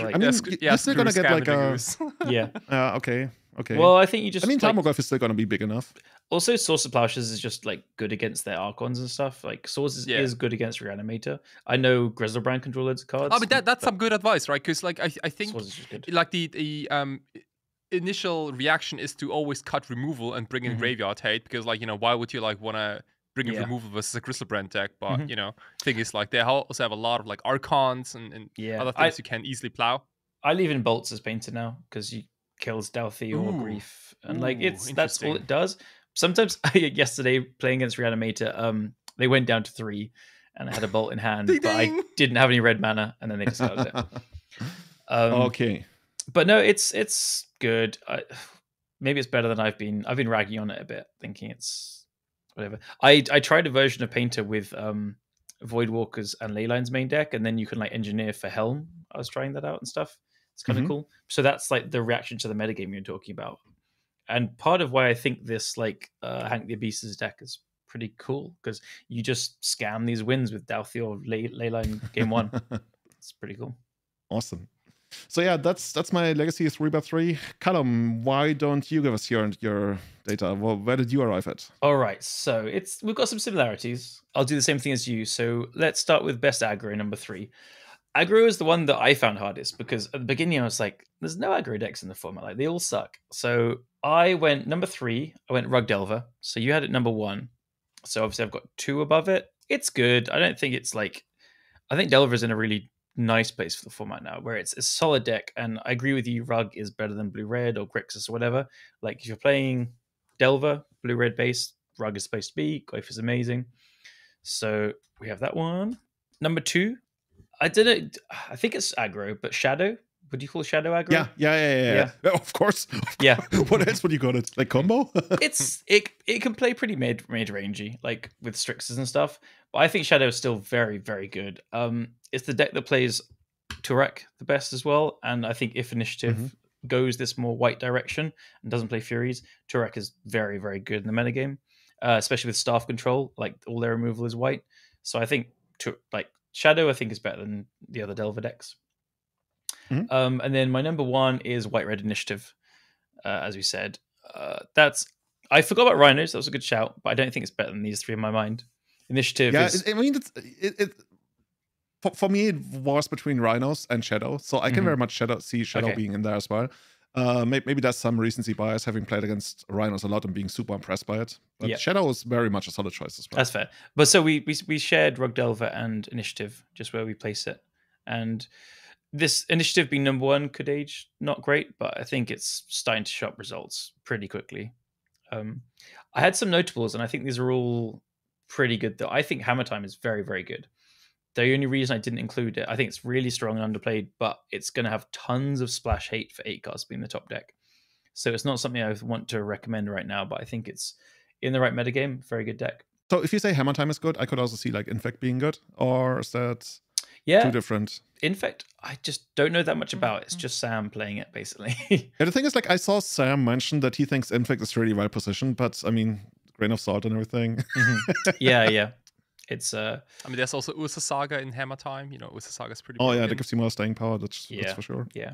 like, I mean, you're still gonna get like a yeah. okay. Well, I think you just. I mean, like, Tarmogoyf is still gonna be big enough. Also, Source of Plowshares is just like good against their Archons and stuff. Like Source is good against Reanimator. I know Grizzlebrand control loads of cards. I mean, that's some good advice, right? Because like I think Source is just good. like the initial reaction is to always cut removal and bring in graveyard hate, because like, you know, why would you like want to bring in removal versus a Grizzlebrand deck? But you know, thing is like they also have a lot of like Archons and other things you can easily plow. I leave in bolts as painter now because you kills Doughty or Grief, and like that's all it does. Sometimes yesterday playing against Reanimator, they went down to 3 and I had a bolt in hand, but I didn't have any red mana, and then they discarded it. Okay, but no, it's good. Maybe it's better than I've been ragging on it a bit, thinking it's whatever. I tried a version of Painter with Voidwalkers and Leyline's main deck, and then you can like engineer for Helm. I was trying that out and stuff. It's kind of cool. So that's like the reaction to the metagame you're talking about. And part of why I think this like HankTheObese's deck is pretty cool, because you just scam these wins with Doughty or Leyline game 1. It's pretty cool. Awesome. So yeah, that's my legacy 3x3. Callum, why don't you give us your data? Well, where did you arrive at? All right, so we've got some similarities. I'll do the same thing as you. So let's start with best aggro number 3. Aggro is the one that I found hardest because at the beginning I was like, there's no aggro decks in the format. Like, they all suck. So I went number 3. I went Rug Delver. So you had it number 1. So obviously I've got 2 above it. It's good. I don't think it's like... I think Delver's in a really nice place for the format now, where it's a solid deck. And I agree with you, Rug is better than Blue-Red or Grixis or whatever. Like, if you're playing Delver, Blue-Red base, Rug is supposed to be. Goif is amazing. So we have that one. Number 2, I think it's aggro, but Shadow. Would you call Shadow aggro? Yeah. Of course. Yeah. What else would you call it? Like combo? It can play pretty mid rangey, like with Strixes and stuff. But I think Shadow is still very, very good. It's the deck that plays Turek the best as well. And I think if Initiative goes this more white direction and doesn't play Furies, Turek is very, very good in the metagame. Especially with staff control, like all their removal is white. So I think Shadow, I think, is better than the other Delver decks. And then my number 1 is White-Red Initiative, as we said. I forgot about Rhinos. That was a good shout, but I don't think it's better than these 3 in my mind. Initiative is... I mean, for me, it was between Rhinos and Shadow, so I can very much see Shadow being in there as well. Maybe there's some recency bias, having played against Rhinos a lot and being super impressed by it. But Shadow is very much a solid choice as well. That's fair. But so we shared Rug Delver and Initiative, just where we place it. And this Initiative being number 1 could age not great, but I think it's starting to show up results pretty quickly. I had some notables, and I think these are all pretty good, though. I think Hammer Time is very, very good. The only reason I didn't include it, I think it's really strong and underplayed, but it's going to have tons of splash hate for 8 cards being the top deck. So it's not something I want to recommend right now, but I think it's in the right metagame, very good deck. So if you say Hammer Time is good, I could also see like Infect being good, or is that too different? Infect, I just don't know that much about. It's just Sam playing it, basically. Yeah, the thing is, like, I saw Sam mention that he thinks Infect is really well positioned, but I mean, grain of salt and everything. Yeah. It's I mean, there's also Ursa Saga in Hammer Time. You know, Ursa Saga is pretty broken. That gives you more staying power. That's for sure. Yeah.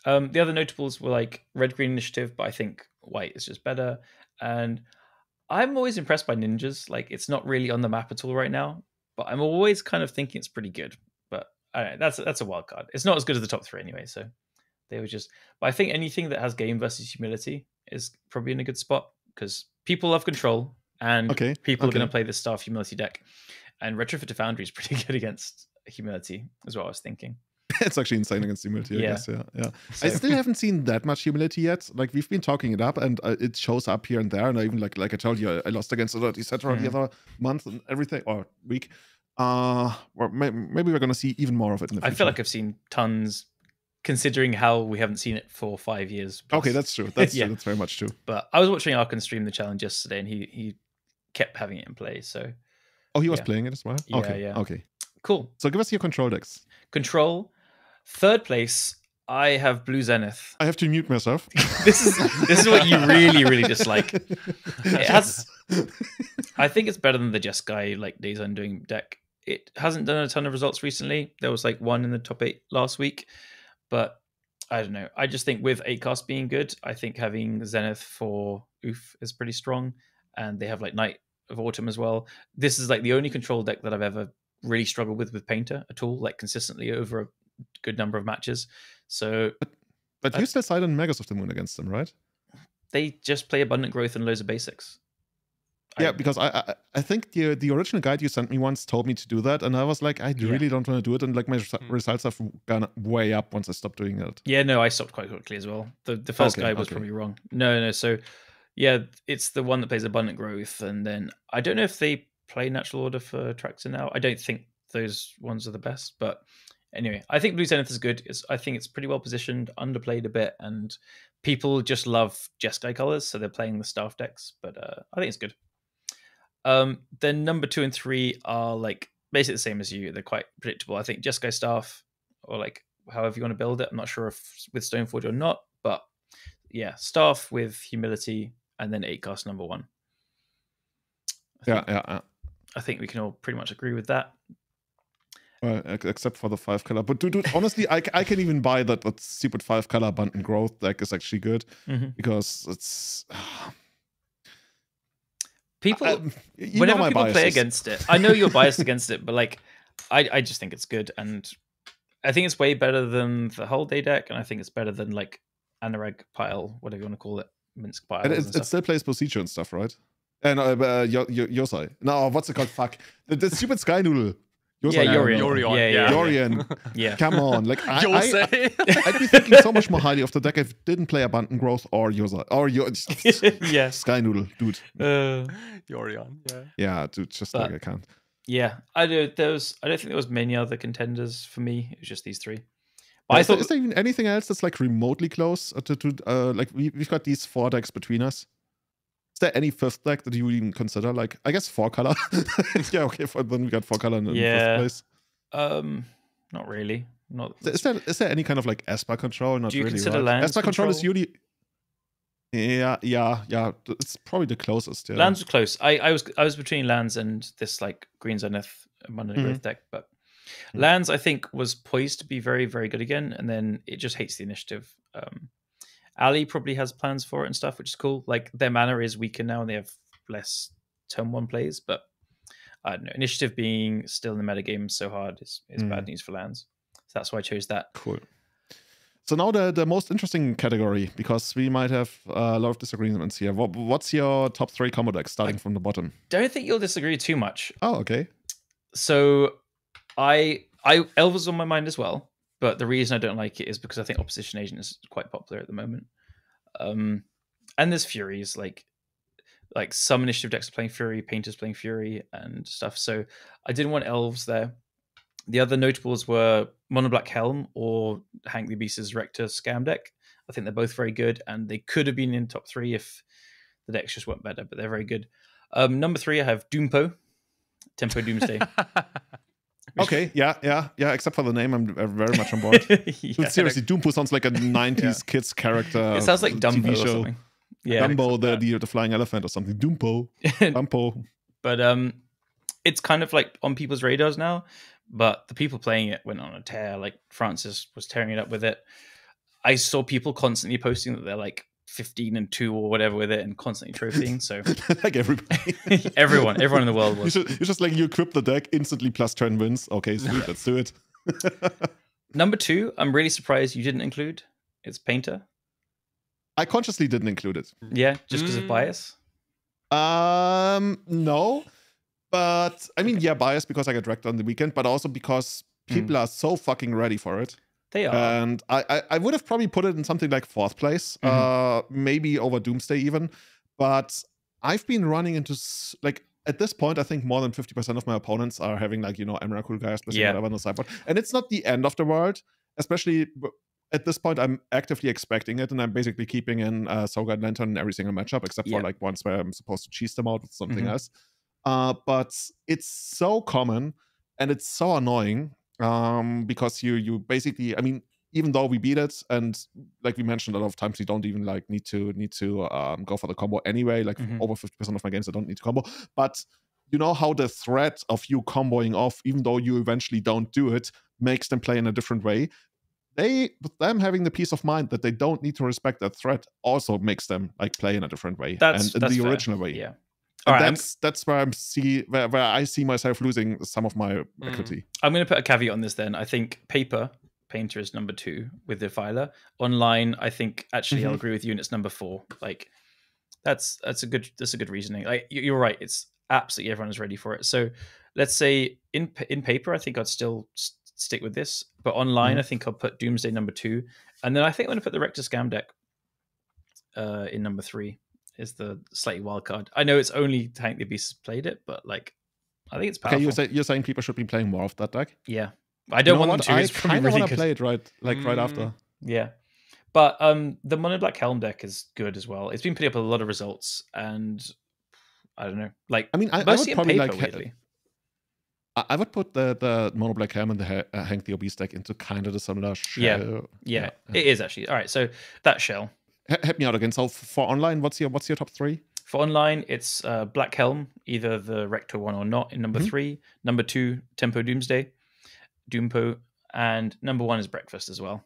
The other notables were like Red-Green Initiative, but I think White is just better. And I'm always impressed by Ninjas. Like, it's not really on the map at all right now, but I'm always kind of thinking it's pretty good. But I don't know, that's a wild card. It's not as good as the top 3 anyway, so they were just... But I think anything that has game versus humility is probably in a good spot, because people love control, and people are going to play this Staff Humility deck. And Retrofit to Foundry is pretty good against humility, is what I was thinking. It's actually insane against humility, I guess. Yeah. So. I still haven't seen that much humility yet. Like, we've been talking it up, and it shows up here and there. And I even like I told you, I lost against it, etc. the other month and everything, or week. Or maybe we're gonna see even more of it in the future. I feel like I've seen tons, considering how we haven't seen it for 5 years. Plus. Okay, that's true. That's true. That's very much true. But I was watching Arkan stream the challenge yesterday, and he kept having it in play. So. Oh, he was playing it as well? Yeah. Okay. Cool. So give us your control decks. Control. 3rd place, I have Blue Zenith. I have to mute myself. This is what you really, really dislike. It has... I think it's better than the Jeskai, like, Days Undoing deck. It hasn't done a ton of results recently. There was like 1 in the top 8 last week. But I don't know. I just think with 8cast being good, I think having Zenith for Oof is pretty strong. And they have like Night of Autumn as well. This is like the only control deck that I've ever really struggled with Painter at all, like consistently over a good number of matches. So, but you still side on Magus of the Moon against them, right? They just play Abundant Growth and loads of basics. Yeah, because I think the original guide you sent me once told me to do that, and I was like, I really don't want to do it, and like my results have gone way up once I stopped doing it. Yeah, no, I stopped quite quickly as well. The first guide was probably wrong. No. So yeah, it's the one that plays Abundant Growth, and then I don't know if they play Natural Order for Tractor now. I don't think those ones are the best, but anyway, I think Blue Zenith is good. I think it's pretty well positioned, underplayed a bit, and people just love Jeskai colors, so they're playing the staff decks, but I think it's good. Then number 2 and 3 are like basically the same as you. They're quite predictable. I think Jeskai staff, or like however you want to build it. I'm not sure if with Stoneforge or not, but yeah, staff with humility, and then 8cast number 1. I think we can all pretty much agree with that. Except for the 5-color. But dude, honestly, I can even buy that stupid 5-color Abundant Growth deck is actually good, because it's... whenever people play against it, I know you're biased against it, but like, I just think it's good, and I think it's way better than the whole day deck, and I think it's better than like Anurag pile, whatever you want to call it, Minsk pile. And it still plays procedure and stuff, right? And Yosai. No, what's it called? Fuck. The stupid Sky Noodle. Yeah, Yorion. Yorion. Yeah. Come on. Like, I'd be thinking so much more highly of the deck if it didn't play Abundant Growth or Yosai. Or yeah. Sky Noodle, dude. Yorion, yeah. Yeah, dude, just like I can't. Yeah. I don't think there was many other contenders for me. It was just these three. Is there even anything else that's like remotely close to like we've got these 4 decks between us? Is there any 5th deck that you even consider? Like, I guess 4-color. Yeah, okay. Then we got 4-color in the 5th place. Not really. Not. Is there any kind of like Esper control? Not Do you really. Consider right? lands Esper control is control? usually. Yeah. It's probably the closest. Yeah. Lands was close. I was between lands and this like Green Zenith Monday Growth deck, but lands I think was poised to be very, very good again, and then it just hates the initiative. Ali probably has plans for it and stuff, which is cool. Like their mana is weaker now and they have less turn 1 plays, but I don't know. Initiative being still in the metagame so hard is bad news for lands. So that's why I chose that. Cool. So now the most interesting category, because we might have a lot of disagreements here. What's your top 3 combo deck starting from the bottom? Don't think you'll disagree too much. Oh, okay. So Elf was on my mind as well. But the reason I don't like it is because I think Opposition Agent is quite popular at the moment. And there's Furies, like some initiative decks are playing Fury, Painters playing Fury and stuff. So I didn't want Elves there. The other notables were Mono Black Helm or HankTheObese's Rector Scam deck. I think they're both very good, and they could have been in top 3 if the decks just weren't better, but they're very good. Number 3, I have Doompo, Tempo Doomsday. Okay, yeah. Except for the name, I'm very much on board. Dude, seriously, Doompo sounds like a 90s kids character. It sounds like Dumbo TV or show. something. Yeah, Dumbo, the flying elephant or something. Doompo. Dumpo. But it's kind of like on people's radars now. But the people playing it went on a tear. Like Francis was tearing it up with it. I saw people constantly posting that they're like 15-2 or whatever with it and constantly trophying. So like everybody. everyone in the world was. You just like you equip the deck instantly plus 10 wins. Okay, sweet, let's do it. Number 2, I'm really surprised you didn't include. It's Painter. I consciously didn't include it. Yeah, just because of bias. No. But I mean, bias because I got Rector on the weekend, but also because people are so fucking ready for it. They are. And I would have probably put it in something like 4th place, maybe over Doomsday even. But I've been running into, like, at this point, I think more than 50% of my opponents are having, like, Emrakul guys, whatever on the sideboard. And it's not the end of the world, especially at this point, I'm actively expecting it, and I'm basically keeping in Sogard Lantern in every single matchup, except for, like, ones where I'm supposed to cheese them out with something else. But it's so common, and it's so annoying. Because you basically, I mean, even though we beat it, and like we mentioned a lot of times, you don't even like need to go for the combo anyway. Like over 50% of my games, I don't need to combo. But you know how the threat of you comboing off, even though you eventually don't do it, makes them play in a different way. Them having the peace of mind that they don't need to respect that threat also makes them like play in a different way, that's in the fair. original way. Yeah. And that's where where I see myself losing some of my equity. I'm going to put a caveat on this then. I think Painter is number 2 with the Filer. Online, I think actually I'll agree with you, and it's number 4. Like that's a good reasoning. Like you're right. It's absolutely everyone is ready for it. So let's say in paper, I think I'd still stick with this, but online, I think I'll put Doomsday number 2, and then I think I'm going to put the Rector Scam deck in number 3. Is the slightly wild card. I know it's only HankTheObese played it, but like I think it's powerful. Okay, you're saying people should be playing more of that deck? Yeah, I don't want them to. I kind of want to play it right after. Yeah, but the Mono Black Helm deck is good as well. It's been putting up a lot of results, and I don't know. Like I mean, I would probably weirdly. I would put the Mono Black Helm and the HankTheObese deck into kind of the similar shell. Yeah, it is actually. All right, so that shell. Help me out again. So for online, what's your top 3? For online, it's Black Helm, either the Rector one or not in number 3. Number 2, Tempo Doomsday, Doompo, and number 1 is Breakfast as well.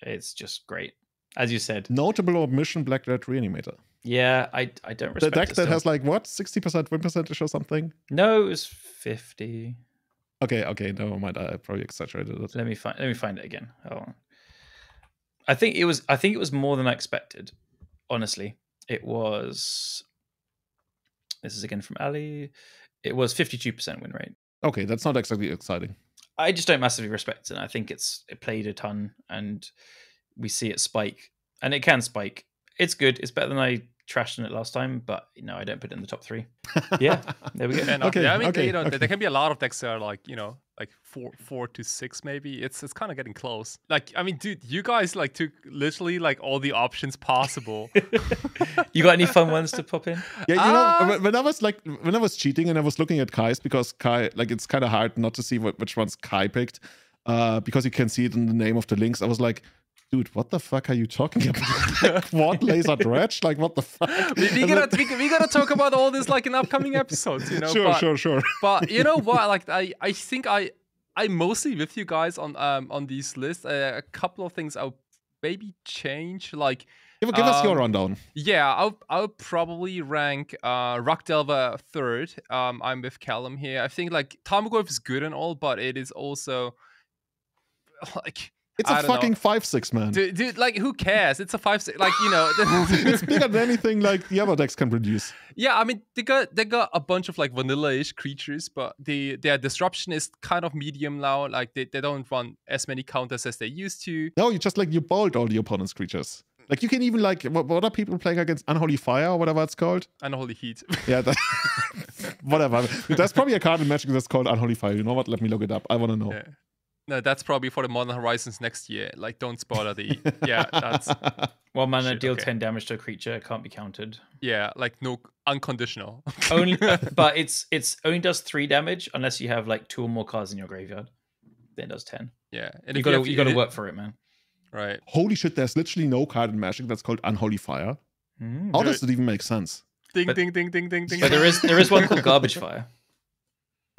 It's just great, as you said. Notable omission, Black Dredge Reanimator. Yeah, I don't respect the deck that has like what 60% win percentage or something. No, it was 50. Okay, never mind. I probably exaggerated it. Let me find it again. Hold on. I think it was more than I expected. Honestly, it was. This is again from Ali. It was 52% win rate. Okay, that's not exactly exciting. I just don't massively respect it. I think it played a ton, and we see it spike, and it can spike. It's good. It's better than I trashed in it last time, but I don't put it in the top 3. Yeah, there we go. Okay, yeah, I mean, there can be a lot of decks that are like, like 4 to 6 maybe. It's kind of getting close. Like, I mean, dude, you guys like took literally like all the options possible. You got any fun ones to pop in? Yeah, when I was cheating and I was looking at Kai's, because Kai, like, it's kind of hard not to see which ones Kai picked, because you can see it in the name of the links. I was like, dude, what the fuck are you talking about? Quad laser dredge? Like, what the fuck? We gotta talk about all this like in upcoming episodes, Sure. But you know what? Like, I think I'm mostly with you guys on these lists. A couple of things I'll maybe change. Like, give us your rundown. Yeah, I'll probably rank Rock Delver 3rd. I'm with Callum here. I think like Tarmogoyf is good and all, but it is also like. It's a fucking 5/6, man. Dude, like, who cares? It's a 5/6. Like, it's bigger than anything like the other decks can produce. Yeah, I mean, they got a bunch of like vanilla-ish creatures, but their disruption is kind of medium now. Like, they don't run as many counters as they used to. No, you bolt all the opponent's creatures. Like, you can even like, what are people playing against? Unholy Fire or whatever it's called? Unholy Heat. Yeah, whatever. There's probably a card in Magic that's called Unholy Fire. You know what? Let me look it up. I want to know. Yeah. No, that's probably for the Modern Horizons next year. Like, don't spoiler the... Yeah, that's... 1 mana, deal 10 damage to a creature, can't be counted. Yeah, like, no, unconditional. Only, but it's only does 3 damage unless you have like 2 or more cards in your graveyard. Then it does 10. Yeah. And you gotta work for it, man. Right. Holy shit, there's literally no card in Magic that's called Unholy Fire. How does it even make sense? Ding. But there is one called Garbage Fire.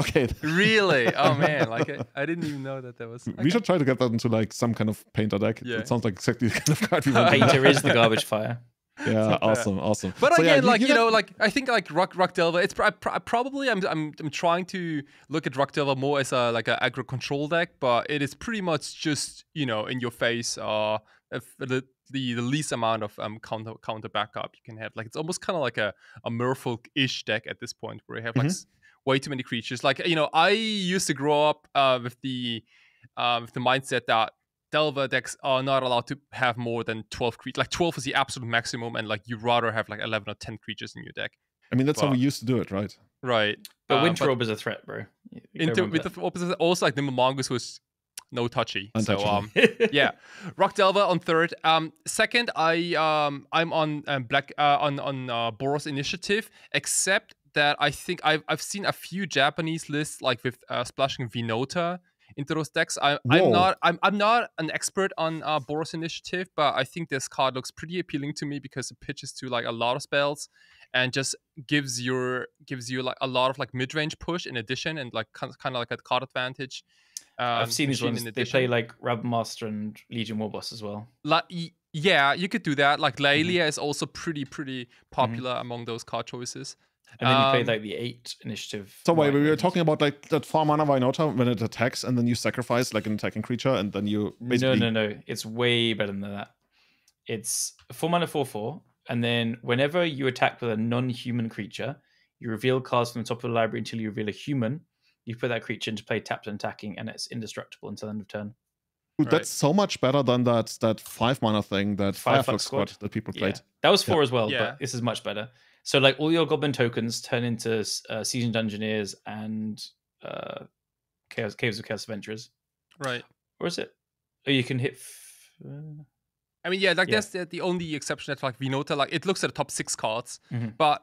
Okay. Really? Oh man, like I didn't even know that was. Okay. We should try to get that into like some kind of painter deck. Yeah. It sounds like exactly the kind of card we want. Painter is the Garbage Fire. Yeah, awesome. But so, again, yeah, like I think like Rock Delver. It's probably I'm trying to look at Rock Delver more as a aggro control deck, but it is pretty much just in your face. The least amount of counter backup you can have. Like, it's almost kind of like a Merfolk-ish deck at this point, where you have like way too many creatures. Like, I used to grow up with the mindset that Delver decks are not allowed to have more than 12 creatures. Like, 12 is the absolute maximum, and like you'd rather have like 11 or 10 creatures in your deck. I mean, that's how we used to do it, right? Right. But Winter Orb is a threat, bro. Also, like, Nimble Mongoose was no touchy. Untouchable. So yeah, Rock Delver on 3rd. Second, I'm on Boros Initiative, except that I think I've seen a few Japanese lists like with splashing Vinota into those decks. I'm not an expert on Boros Initiative, but I think this card looks pretty appealing to me because it pitches to like a lot of spells and just gives you like a lot of like mid-range push in addition, and like kind of like a card advantage. I've seen these ones. They play like Rabbit Master and Legion Warboss as well. Yeah, you could do that. Like Laelia is also pretty popular among those card choices. And then you play like the 8 initiative. So wait, we were talking about like that 4 mana Vinota when it attacks, and then you sacrifice like an attacking creature, and then you basically... No. It's way better than that. It's 4 mana 4/4, and then whenever you attack with a non-human creature, you reveal cards from the top of the library until you reveal a human. You put that creature into play tapped and attacking, and it's indestructible until end of turn. Dude, that's so much better than that 5 mana thing, that Fireflux squad that people played. Yeah. That was 4 as well, but this is much better. So like all your goblin tokens turn into seasoned engineers and Caves of Chaos Adventurers. Right. Or is it? Oh, you can hit... I mean, that's the only exception that like Vinota, like it looks at the top 6 cards, but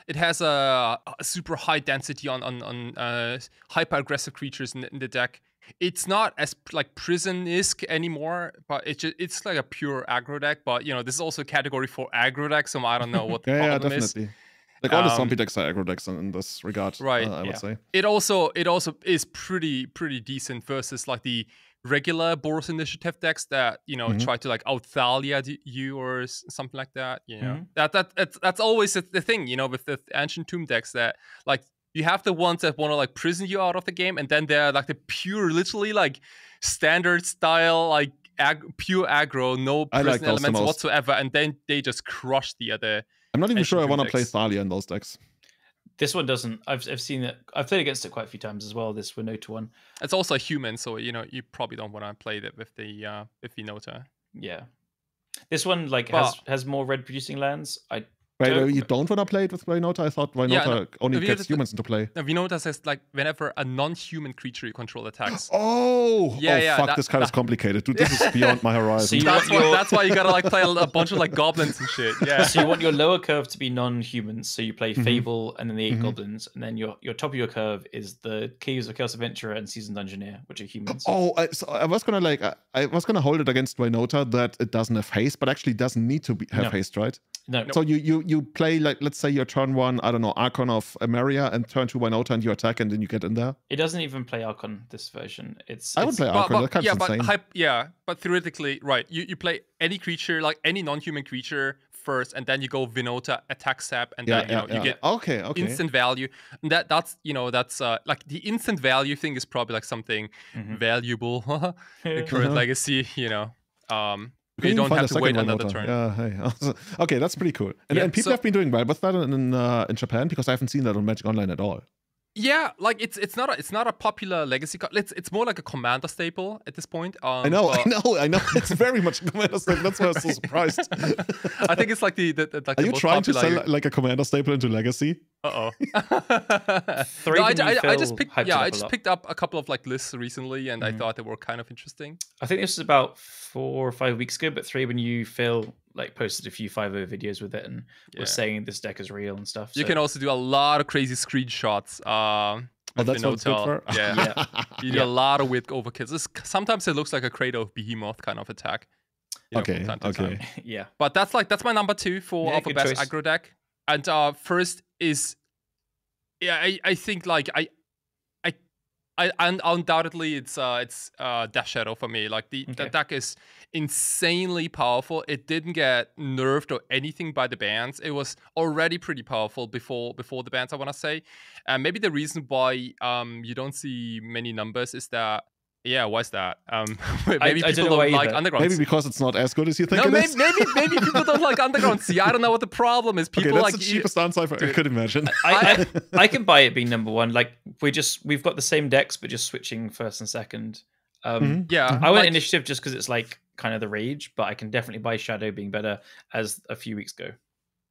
it has a super high density on hyper aggressive creatures in the deck. It's not as like Prison-esque anymore, but it's like a pure aggro deck. But this is also a category for aggro decks, so I don't know what the problem is. Definitely. Like all the zombie decks are aggro decks in this regard, right? I would say. It also is pretty decent versus like the regular Boros Initiative decks that try to like out Thalia you or something like that. That's always the thing with the Ancient Tomb decks, that like you have the ones that want to like prison you out of the game, and then they're like the pure, literally like standard style, like pure aggro, no prison elements whatsoever, and then they just crush the other. I'm not even sure I want to play Thalia in those decks. This one doesn't. I've seen it. I've played against it quite a few times as well. This Winota one. It's also a human, so you know you probably don't want to play it with the Winota. Yeah, this one has more red producing lands. Wait, you don't want to play it with Winota? I thought Winota only gets humans into play. No, Winota says like whenever a non-human creature you control attacks. Fuck, this card is complicated. Dude, this is beyond my horizon. So that's why you gotta like play a bunch of like goblins and shit. Yeah. So you want your lower curve to be non-humans. So you play Fable and then the 8 goblins, and then your top of your curve is the Keys of Chaos Adventurer and Seasoned Engineer, which are humans. So I was gonna hold it against Winota that it doesn't have haste, but actually doesn't need to have haste, right? No. So you play, like, let's say your turn 1, I don't know, Archon of Emeria, and turn 2 Winota, and you attack, and then you get in there. It doesn't even play Archon, this version. I would play Archon, that kind of insane. But theoretically, right, you play any creature, like any non-human creature first, and then you go Winota, attack sap, and then you get instant value. And that's like the instant value thing is probably like something valuable in current legacy, you don't have to wait another turn. Yeah, hey. Okay, that's pretty cool. And people have been doing well with that in Japan, because I haven't seen that on Magic Online at all. Yeah, like it's not a popular legacy card. It's more like a commander staple at this point. I know. It's very much a commander staple. That's why I was so surprised. I think it's like the Are you trying to sell like a commander staple into legacy? I just picked up a couple of like lists recently, and I thought they were kind of interesting. I think this was about 4 or 5 weeks ago, but 3 when you posted a few 5.0 videos with it and was saying this deck is real and stuff. You can also do a lot of crazy screenshots. That's what it's good for? Yeah. You do a lot of weird overkills. Sometimes it looks like a Cradle of Behemoth kind of attack. Okay. Yeah. But that's my number 2 for our best aggro deck. And first is, I think like I undoubtedly it's Death Shadow for me. Like the deck is insanely powerful. It didn't get nerfed or anything by the bans. It was already pretty powerful before the bans, I want to say. And maybe the reason why you don't see many numbers is that. Yeah, why is that? Maybe people don't like Underground. Maybe because it's not as good as you think it is. Maybe people don't like Underground Sea. I don't know what the problem is. People that's the cheapest answer I could imagine. I can buy it being number 1. Like we've got the same decks, but just switching first and second. I went Initiative just because it's like kind of the rage, but I can definitely buy Shadow being better as a few weeks ago.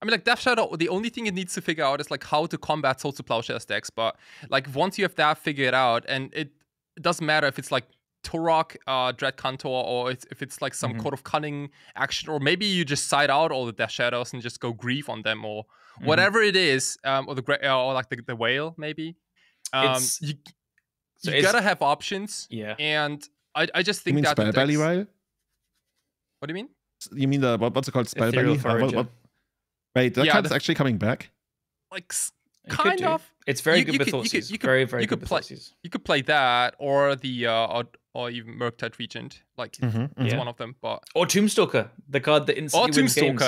I mean, like Death Shadow, the only thing it needs to figure out is like how to combat Souls to Plowshares decks. But like once you have that figured out, and it doesn't matter if it's like Turok, Dread Cantor, or if it's like some Court of Cunning action, or maybe you just side out all the Death Shadows and just go Grief on them, or whatever it is, or the Whale maybe. You gotta have options. Yeah. And I just think that Spellbelly Whale. What do you mean? You mean what's it called? Spellbelly? Wait, that card's actually coming back. Like. Kind of. It's very good with horses. Very good with horses. You could play that, or the or even Murktide Regent. Like it's one of them. But or Tombstalker, the card that instantly wins games.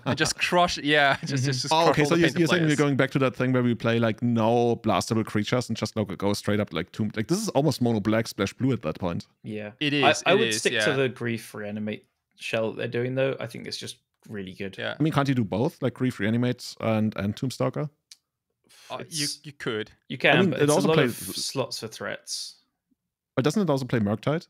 And just crush. Yeah, just okay, so you're saying we're going back to that thing where we play like no blastable creatures and just go straight up like Tomb. Like this is almost mono black splash blue at that point. Yeah, it is. I would stick to the Grief Reanimate shell that they're doing though. I think it's just really good. Yeah. I mean, can't you do both, like Grief Reanimate and Tombstalker? You could. You can, but it also plays slots for threats. But doesn't it also play Murktide?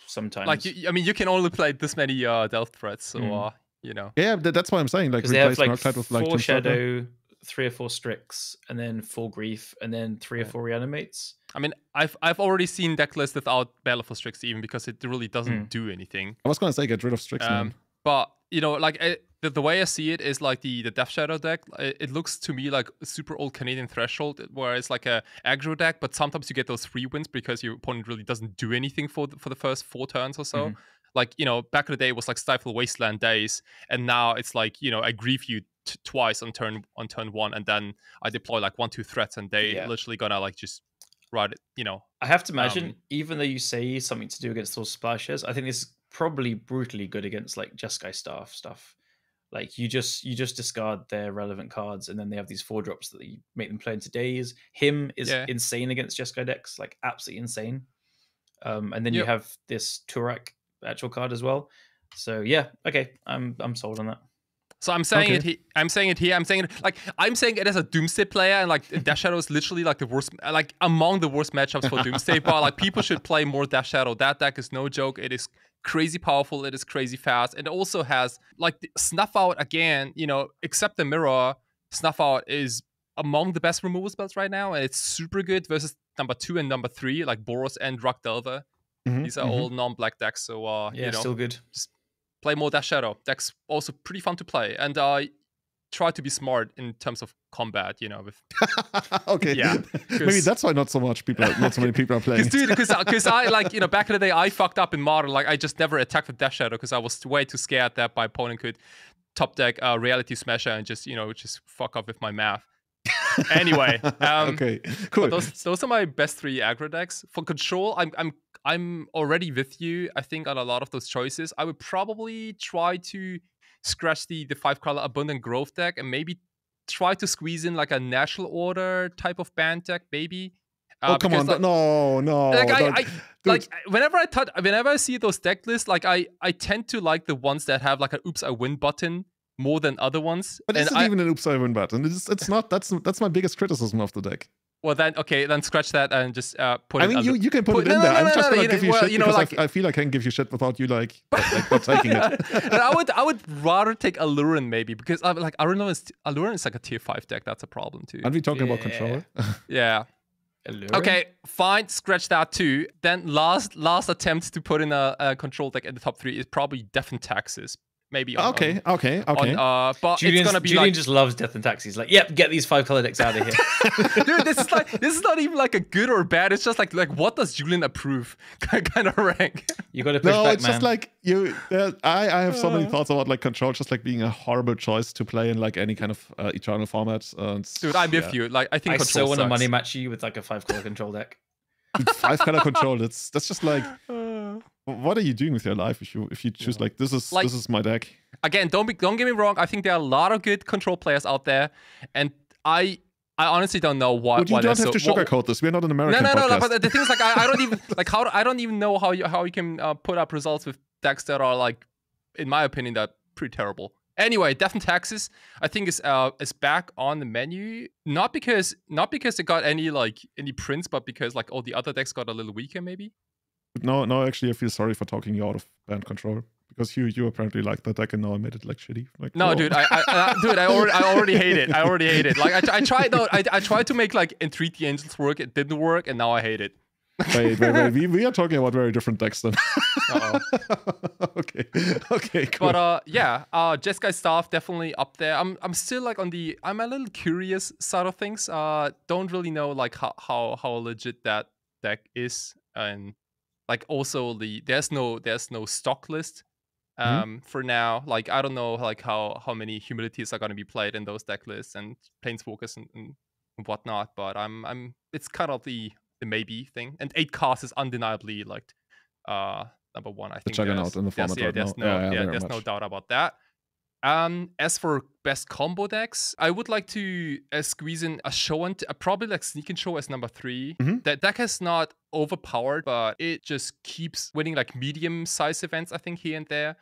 Sometimes. Like, you can only play this many Delft threats, so, Yeah, that's why I'm saying, like, replace they have like Murktide with like 4 Shadow, 3 or 4 Strix, and then 4 Grief, and then 3 or 4 Reanimates. I mean, I've already seen Decklists without Battle for Strix even, because it really doesn't do anything. I was going to say, get rid of Strix, man. But, like... The way I see it is like the Death Shadow deck. It looks to me like a super old Canadian Threshold, where it's like a aggro deck, but sometimes you get those free wins because your opponent really doesn't do anything for the first 4 turns or so. Like, back in the day it was like Stifle Wasteland days, and now it's like, I grieve you twice on turn 1, and then I deploy like 1-2 threats, and they literally gonna like just ride it. I have to imagine, even though you say something to do against those splashes, I think this is probably brutally good against like Jeskai Staff stuff. Like you just discard their relevant cards, and then they have these 4-drops that you make them play into days. Him is insane against Jeskai decks, like absolutely insane. And then you have this Turak actual card as well. So yeah, okay, I'm sold on that. So I'm saying it. I'm saying it as a Doomsday player, and like Death Shadow is literally like the worst, like among the worst matchups for Doomsday. But like people should play more Death Shadow. That deck is no joke. It is crazy powerful. It is crazy fast. It also has like Snuff Out again. You know, except the mirror, Snuff Out is among the best removal spells right now, and it's super good versus number 2 and number 3, like Boros and Rock Delver. These are all non-black decks, so you know, still good. Just play more Death Shadow. Deck's also pretty fun to play, and try to be smart in terms of combat. You know, with okay, yeah, maybe that's why not so many people are playing. Because I like, you know, back in the day I fucked up in Modern. Like I just never attacked with Death Shadow because I was way too scared that my opponent could top deck Reality Smasher and just fuck up with my math. Anyway, okay, cool. Those are my best 3 aggro decks. For control, I'm already with you. I think on a lot of those choices, I would probably try to scratch the 5-color Abundant Growth deck and maybe try to squeeze in like a National Order type of band deck, maybe. Come on, like, no. Like whenever I see those deck lists, like I tend to like the ones that have like an "Oops, I win" button more than other ones. But it's not even an "Oops, I win" button. It's not. That's my biggest criticism of the deck. Well, then scratch that and just put it. I mean, you can put it in there. I'm just gonna give you shit because like, I feel I can give you shit without you like not taking it. I would rather take Alluran maybe because like Alluran is like a tier 5 deck. That's a problem too. Aren't we talking about control? Yeah. Alluran? Okay, fine. Scratch that too. Then last attempt to put in a control deck in the top 3 is probably Death and Taxes. Maybe okay. But Julian, it's gonna be Julian just loves Death and Taxis. Like, yep, get these 5-color decks out of here. Dude, this is not even like a good or bad. It's just like what does Julian approve kind of rank. You got to push back, man. It's just like you. I have so many thoughts about like control, just like being a horrible choice to play in like any kind of eternal format. Dude, I'm with you. Like I think control so want to sucks. money match you with like a 5-color control deck. 5-color control. That's just like. What are you doing with your life if you choose like this is my deck? Again, don't get me wrong. I think there are a lot of good control players out there, and I honestly don't know why. But you don't have to sugarcoat this. We're not an American podcast. No. But the thing is, like, I don't even like I don't even know how you can put up results with decks that are like, in my opinion, that pretty terrible. Anyway, Death and Taxes, I think is back on the menu. Not because it got any prints, but because like all the other decks got a little weaker, maybe. No, actually, I feel sorry for talking you out of band control because you apparently like that deck and now I made it like shitty. Like, no, dude, I already hate it. I already hate it. Like I tried to make like Entreaty Angels work. It didn't work, and now I hate it. Wait. We are talking about very different decks then. Okay, cool. But Jeskai Staff definitely up there. I'm still like I'm a little curious side of things. Don't really know like how legit that deck is, and like also there's no stock list for now. Like I don't know like how many humilities are going to be played in those deck lists and Planeswalkers and whatnot. But it's kind of the maybe thing. And 8 cost is undeniably like number 1. I think juggernaut in the format there's no doubt about that. As for best combo decks, I would like to squeeze in a show and probably like Sneak and Show as number 3. That deck is not overpowered, but it just keeps winning like medium size events, I think, here and there.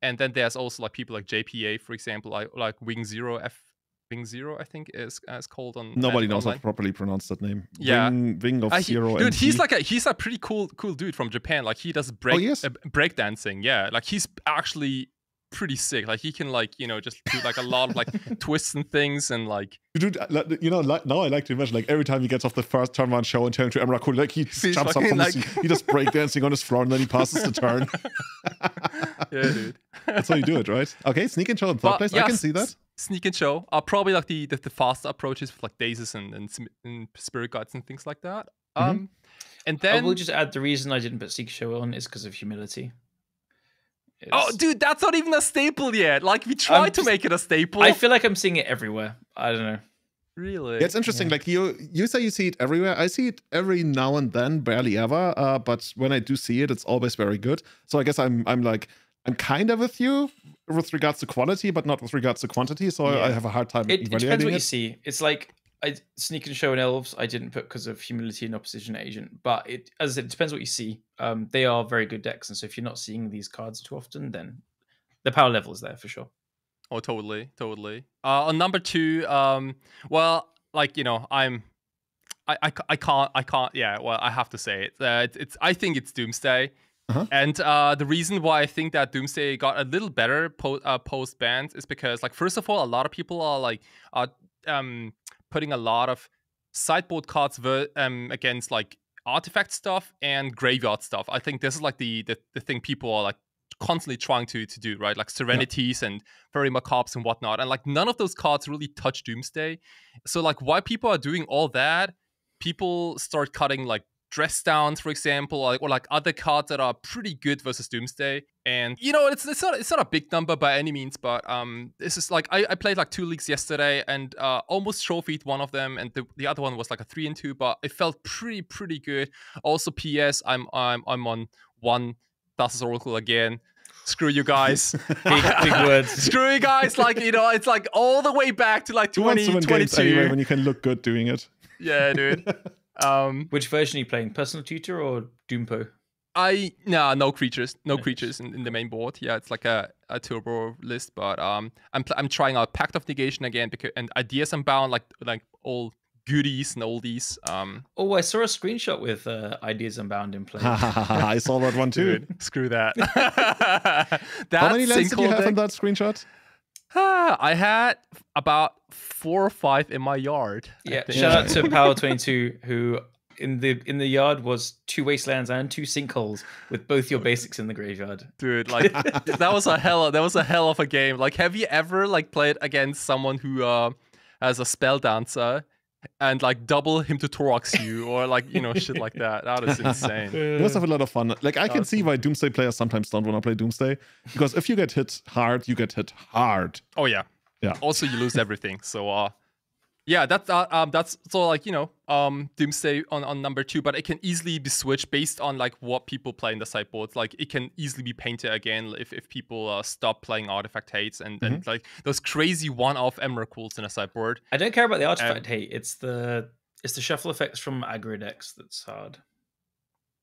And then there's also like people like JPA, for example, like Wing Zero, I think is called on. Nobody knows how to properly pronounce that name. Yeah, Wing of Zero. Dude, he's a pretty cool dude from Japan. Like he does break dancing. Yeah, like he's actually pretty sick. Like he can just do like a lot of like twists and things and like. Dude, now I like to imagine like every time he gets off the first turn 1 show and turn to Emrakul, like he jumps up from the seat, he does breakdancing on his floor and then he passes the turn. Yeah, dude. That's how you do it, right? Okay, Sneak and Show in third place. I can see that. Sneak and Show are probably like the faster approaches with like Dazes and Spirit Guides and things like that. And then I will just add the reason I didn't put Sneak and Show on is because of humility. Oh, dude, that's not even a staple yet. Like, we tried to make it a staple. I feel like I'm seeing it everywhere. I don't know. Really? Yeah, it's interesting. Like, you say you see it everywhere. I see it every now and then, barely ever. But when I do see it, it's always very good. So I guess I'm like, I'm kind of with you with regards to quality, but not with regards to quantity. So I have a hard time It evaluating depends what it. you see. It's like Sneak and Show and Elves, I didn't put because of Humility and Opposition Agent. But it, as I said, it depends what you see. They are very good decks. And so if you're not seeing these cards too often, then the power level is there for sure. Oh, totally. On number 2, well, like, you know, I can't. Yeah, well, I have to say it. I think it's Doomsday. And the reason why I think that Doomsday got a little better post banned is because, like, first of all, a lot of people are like putting a lot of sideboard cards against like artifact stuff and graveyard stuff. I think this is like the thing people are like constantly trying to do, right? Like Serenities and Fairy Macabres and whatnot. And like none of those cards really touch Doomsday. So like while people are doing all that, people start cutting like Dress Downs, for example, or like other cards that are pretty good versus Doomsday. And you know, it's not a big number by any means, but this is like I played like 2 leagues yesterday and almost trophied one of them, and the other one was like a 3-2, but it felt pretty good. Also, PS, I'm on 1 Thassa's Oracle again. Screw you guys. Big words. Screw you guys. Like, you know, it's like all the way back to like 2022 anyway when you can look good doing it. Yeah, dude. Which version are you playing? Personal Tutor or Doompo? No creatures in the main board. Yeah, it's like a turbo list, but I'm trying out Pact of Negation again and Ideas Unbound, like all goodies and oldies. Oh, I saw a screenshot with Ideas Unbound in play. I saw that one too. Dude, screw that. How many lands did you have in that screenshot? I had about 4 or 5 in my yard. Yeah, shout out to Power22, who in the yard was 2 wastelands and 2 sinkholes with both your basics in the graveyard. Dude, like that was a hell of a game. Like, have you ever like played against someone who has a spell dancer and like double him to Torox you, or like, you know, shit like that? That is insane. You must have a lot of fun. Like, I can see why Doomsday players sometimes don't want to play Doomsday, because if you get hit hard, you get hit hard. Oh yeah. Also, you lose everything. So yeah, that's so like, you know, Doomsday on number 2, but it can easily be switched based on like what people play in the sideboard. Like, it can easily be painted again if people stop playing Artifact Hates and like those crazy one-off Emeralds in a sideboard. I don't care about the Artifact Hate. It's the shuffle effects from aggro decks that's hard.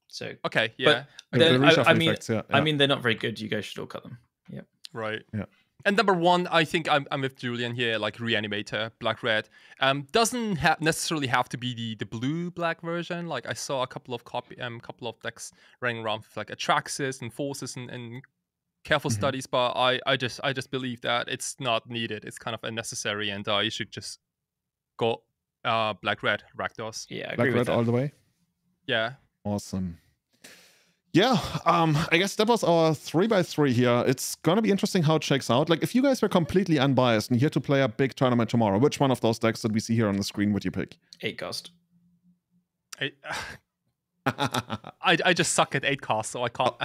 So okay, yeah. I mean, they're not very good. You guys should all cut them. Yeah. Right. Yeah. And number 1, I think I'm with Julian here, like Reanimator, Black-Red. Doesn't necessarily have to be the blue-black version. Like, I saw a couple of decks running around with like Atraxis and Forces and careful studies, but I just believe that it's not needed. It's kind of unnecessary, and you should just go Black-Red Rakdos. Yeah, I agree with Black-Red that. all the way. Yeah. Awesome. Yeah, I guess that was our 3x3 here. It's gonna be interesting how it shakes out. Like, if you guys were completely unbiased and you had to play a big tournament tomorrow, which one of those decks that we see here on the screen would you pick? 8 cost. I just suck at 8 cost, so I can't.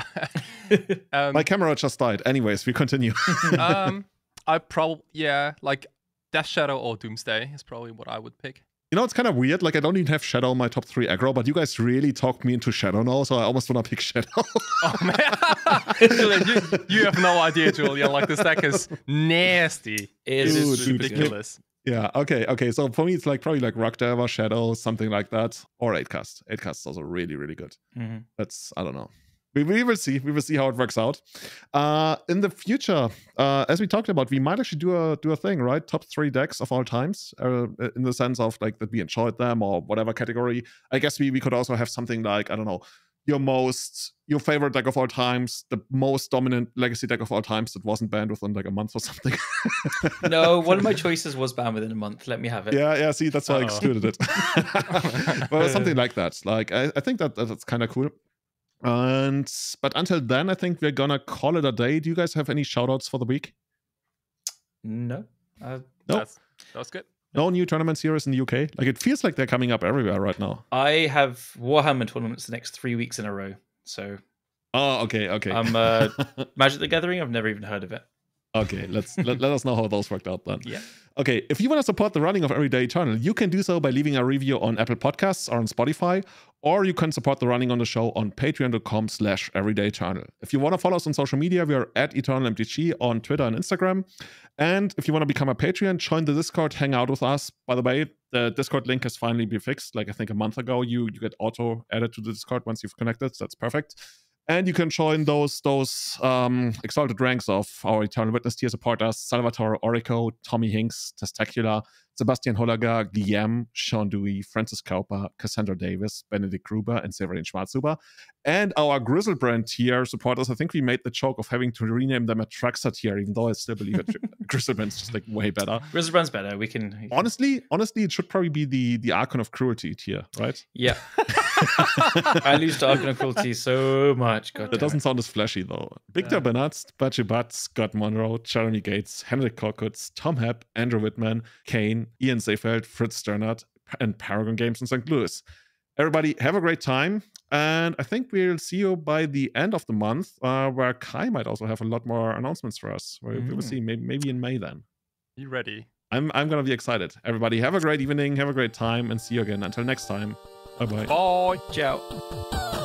My camera just died. Anyways, we continue. I probably, yeah, like Death Shadow or Doomsday is probably what I would pick. You know, it's kind of weird. Like, I don't even have Shadow in my top 3 aggro, but you guys really talked me into Shadow now, so I almost want to pick Shadow. Oh, man. Julian, you have no idea, Julian. Like, this deck is nasty. It is ridiculous. Yeah, okay. So for me, it's like probably like Rector, Shadow, something like that. Or 8 cast. 8 cast is also really, really good. That's, I don't know. We will see. We will see how it works out. In the future, as we talked about, we might actually do a thing, right? Top 3 decks of all times, in the sense of like that we enjoyed them or whatever category. I guess we could also have something like, I don't know, your favorite deck of all times, the most dominant legacy deck of all times that wasn't banned within like a month or something. No, one of my choices was banned within a month. Let me have it. Yeah. See, that's why I excluded it. But something like that. Like, I think that's kind of cool. But until then, I think we're gonna call it a day. Do you guys have any shoutouts for the week? No. No. That was good. No new tournament series in the UK. Like, it feels like they're coming up everywhere right now. I have Warhammer tournaments the next 3 weeks in a row. So. Oh, okay. I'm Magic the Gathering. I've never even heard of it. Okay, let us know how those worked out then. Yeah. Okay, if you want to support the running of Everyday Eternal, you can do so by leaving a review on Apple Podcasts or on Spotify, or you can support the running on the show on patreon.com/everydayeternal. If you want to follow us on social media, we are at EternalMTG on Twitter and Instagram. And if you want to become a Patreon, join the Discord, hang out with us. By the way, the Discord link has finally been fixed. Like I think a month ago, you get auto added to the Discord once you've connected. So that's perfect. And you can join those exalted ranks of our Eternal Witness tier supporters: Salvatore Orico, Tommy Hinks, Testacular, Sebastian Hollager, Guillaume, Sean Dewey, Francis Kauper, Cassandra Davis, Benedict Gruber, and Severin Schwarzhuber. And our Grizzlebrand tier supporters, I think we made the joke of having to rename them a Traxxas tier, even though I still believe that Grizzlebrand's just like way better. Grizzlebrand's better. We can... Honestly, it should probably be the Archon of Cruelty tier, right? Yeah. I lose to Archon of Cruelty so much. God, that doesn't sound as flashy though. Victor Bernatz, Bachi Butt, Scott Monroe, Jeremy Gates, Henrik Korkutz, Tom Hepp, Andrew Whitman, Kane, Ian Seefeld, Fritz Sternert, and Paragon Games in St. Louis. Everybody, have a great time. And I think we'll see you by the end of the month, where Kai might also have a lot more announcements for us. We will see, maybe in May then. You ready? I'm going to be excited. Everybody, have a great evening, have a great time, and see you again. Until next time. Bye-bye. Bye. Ciao.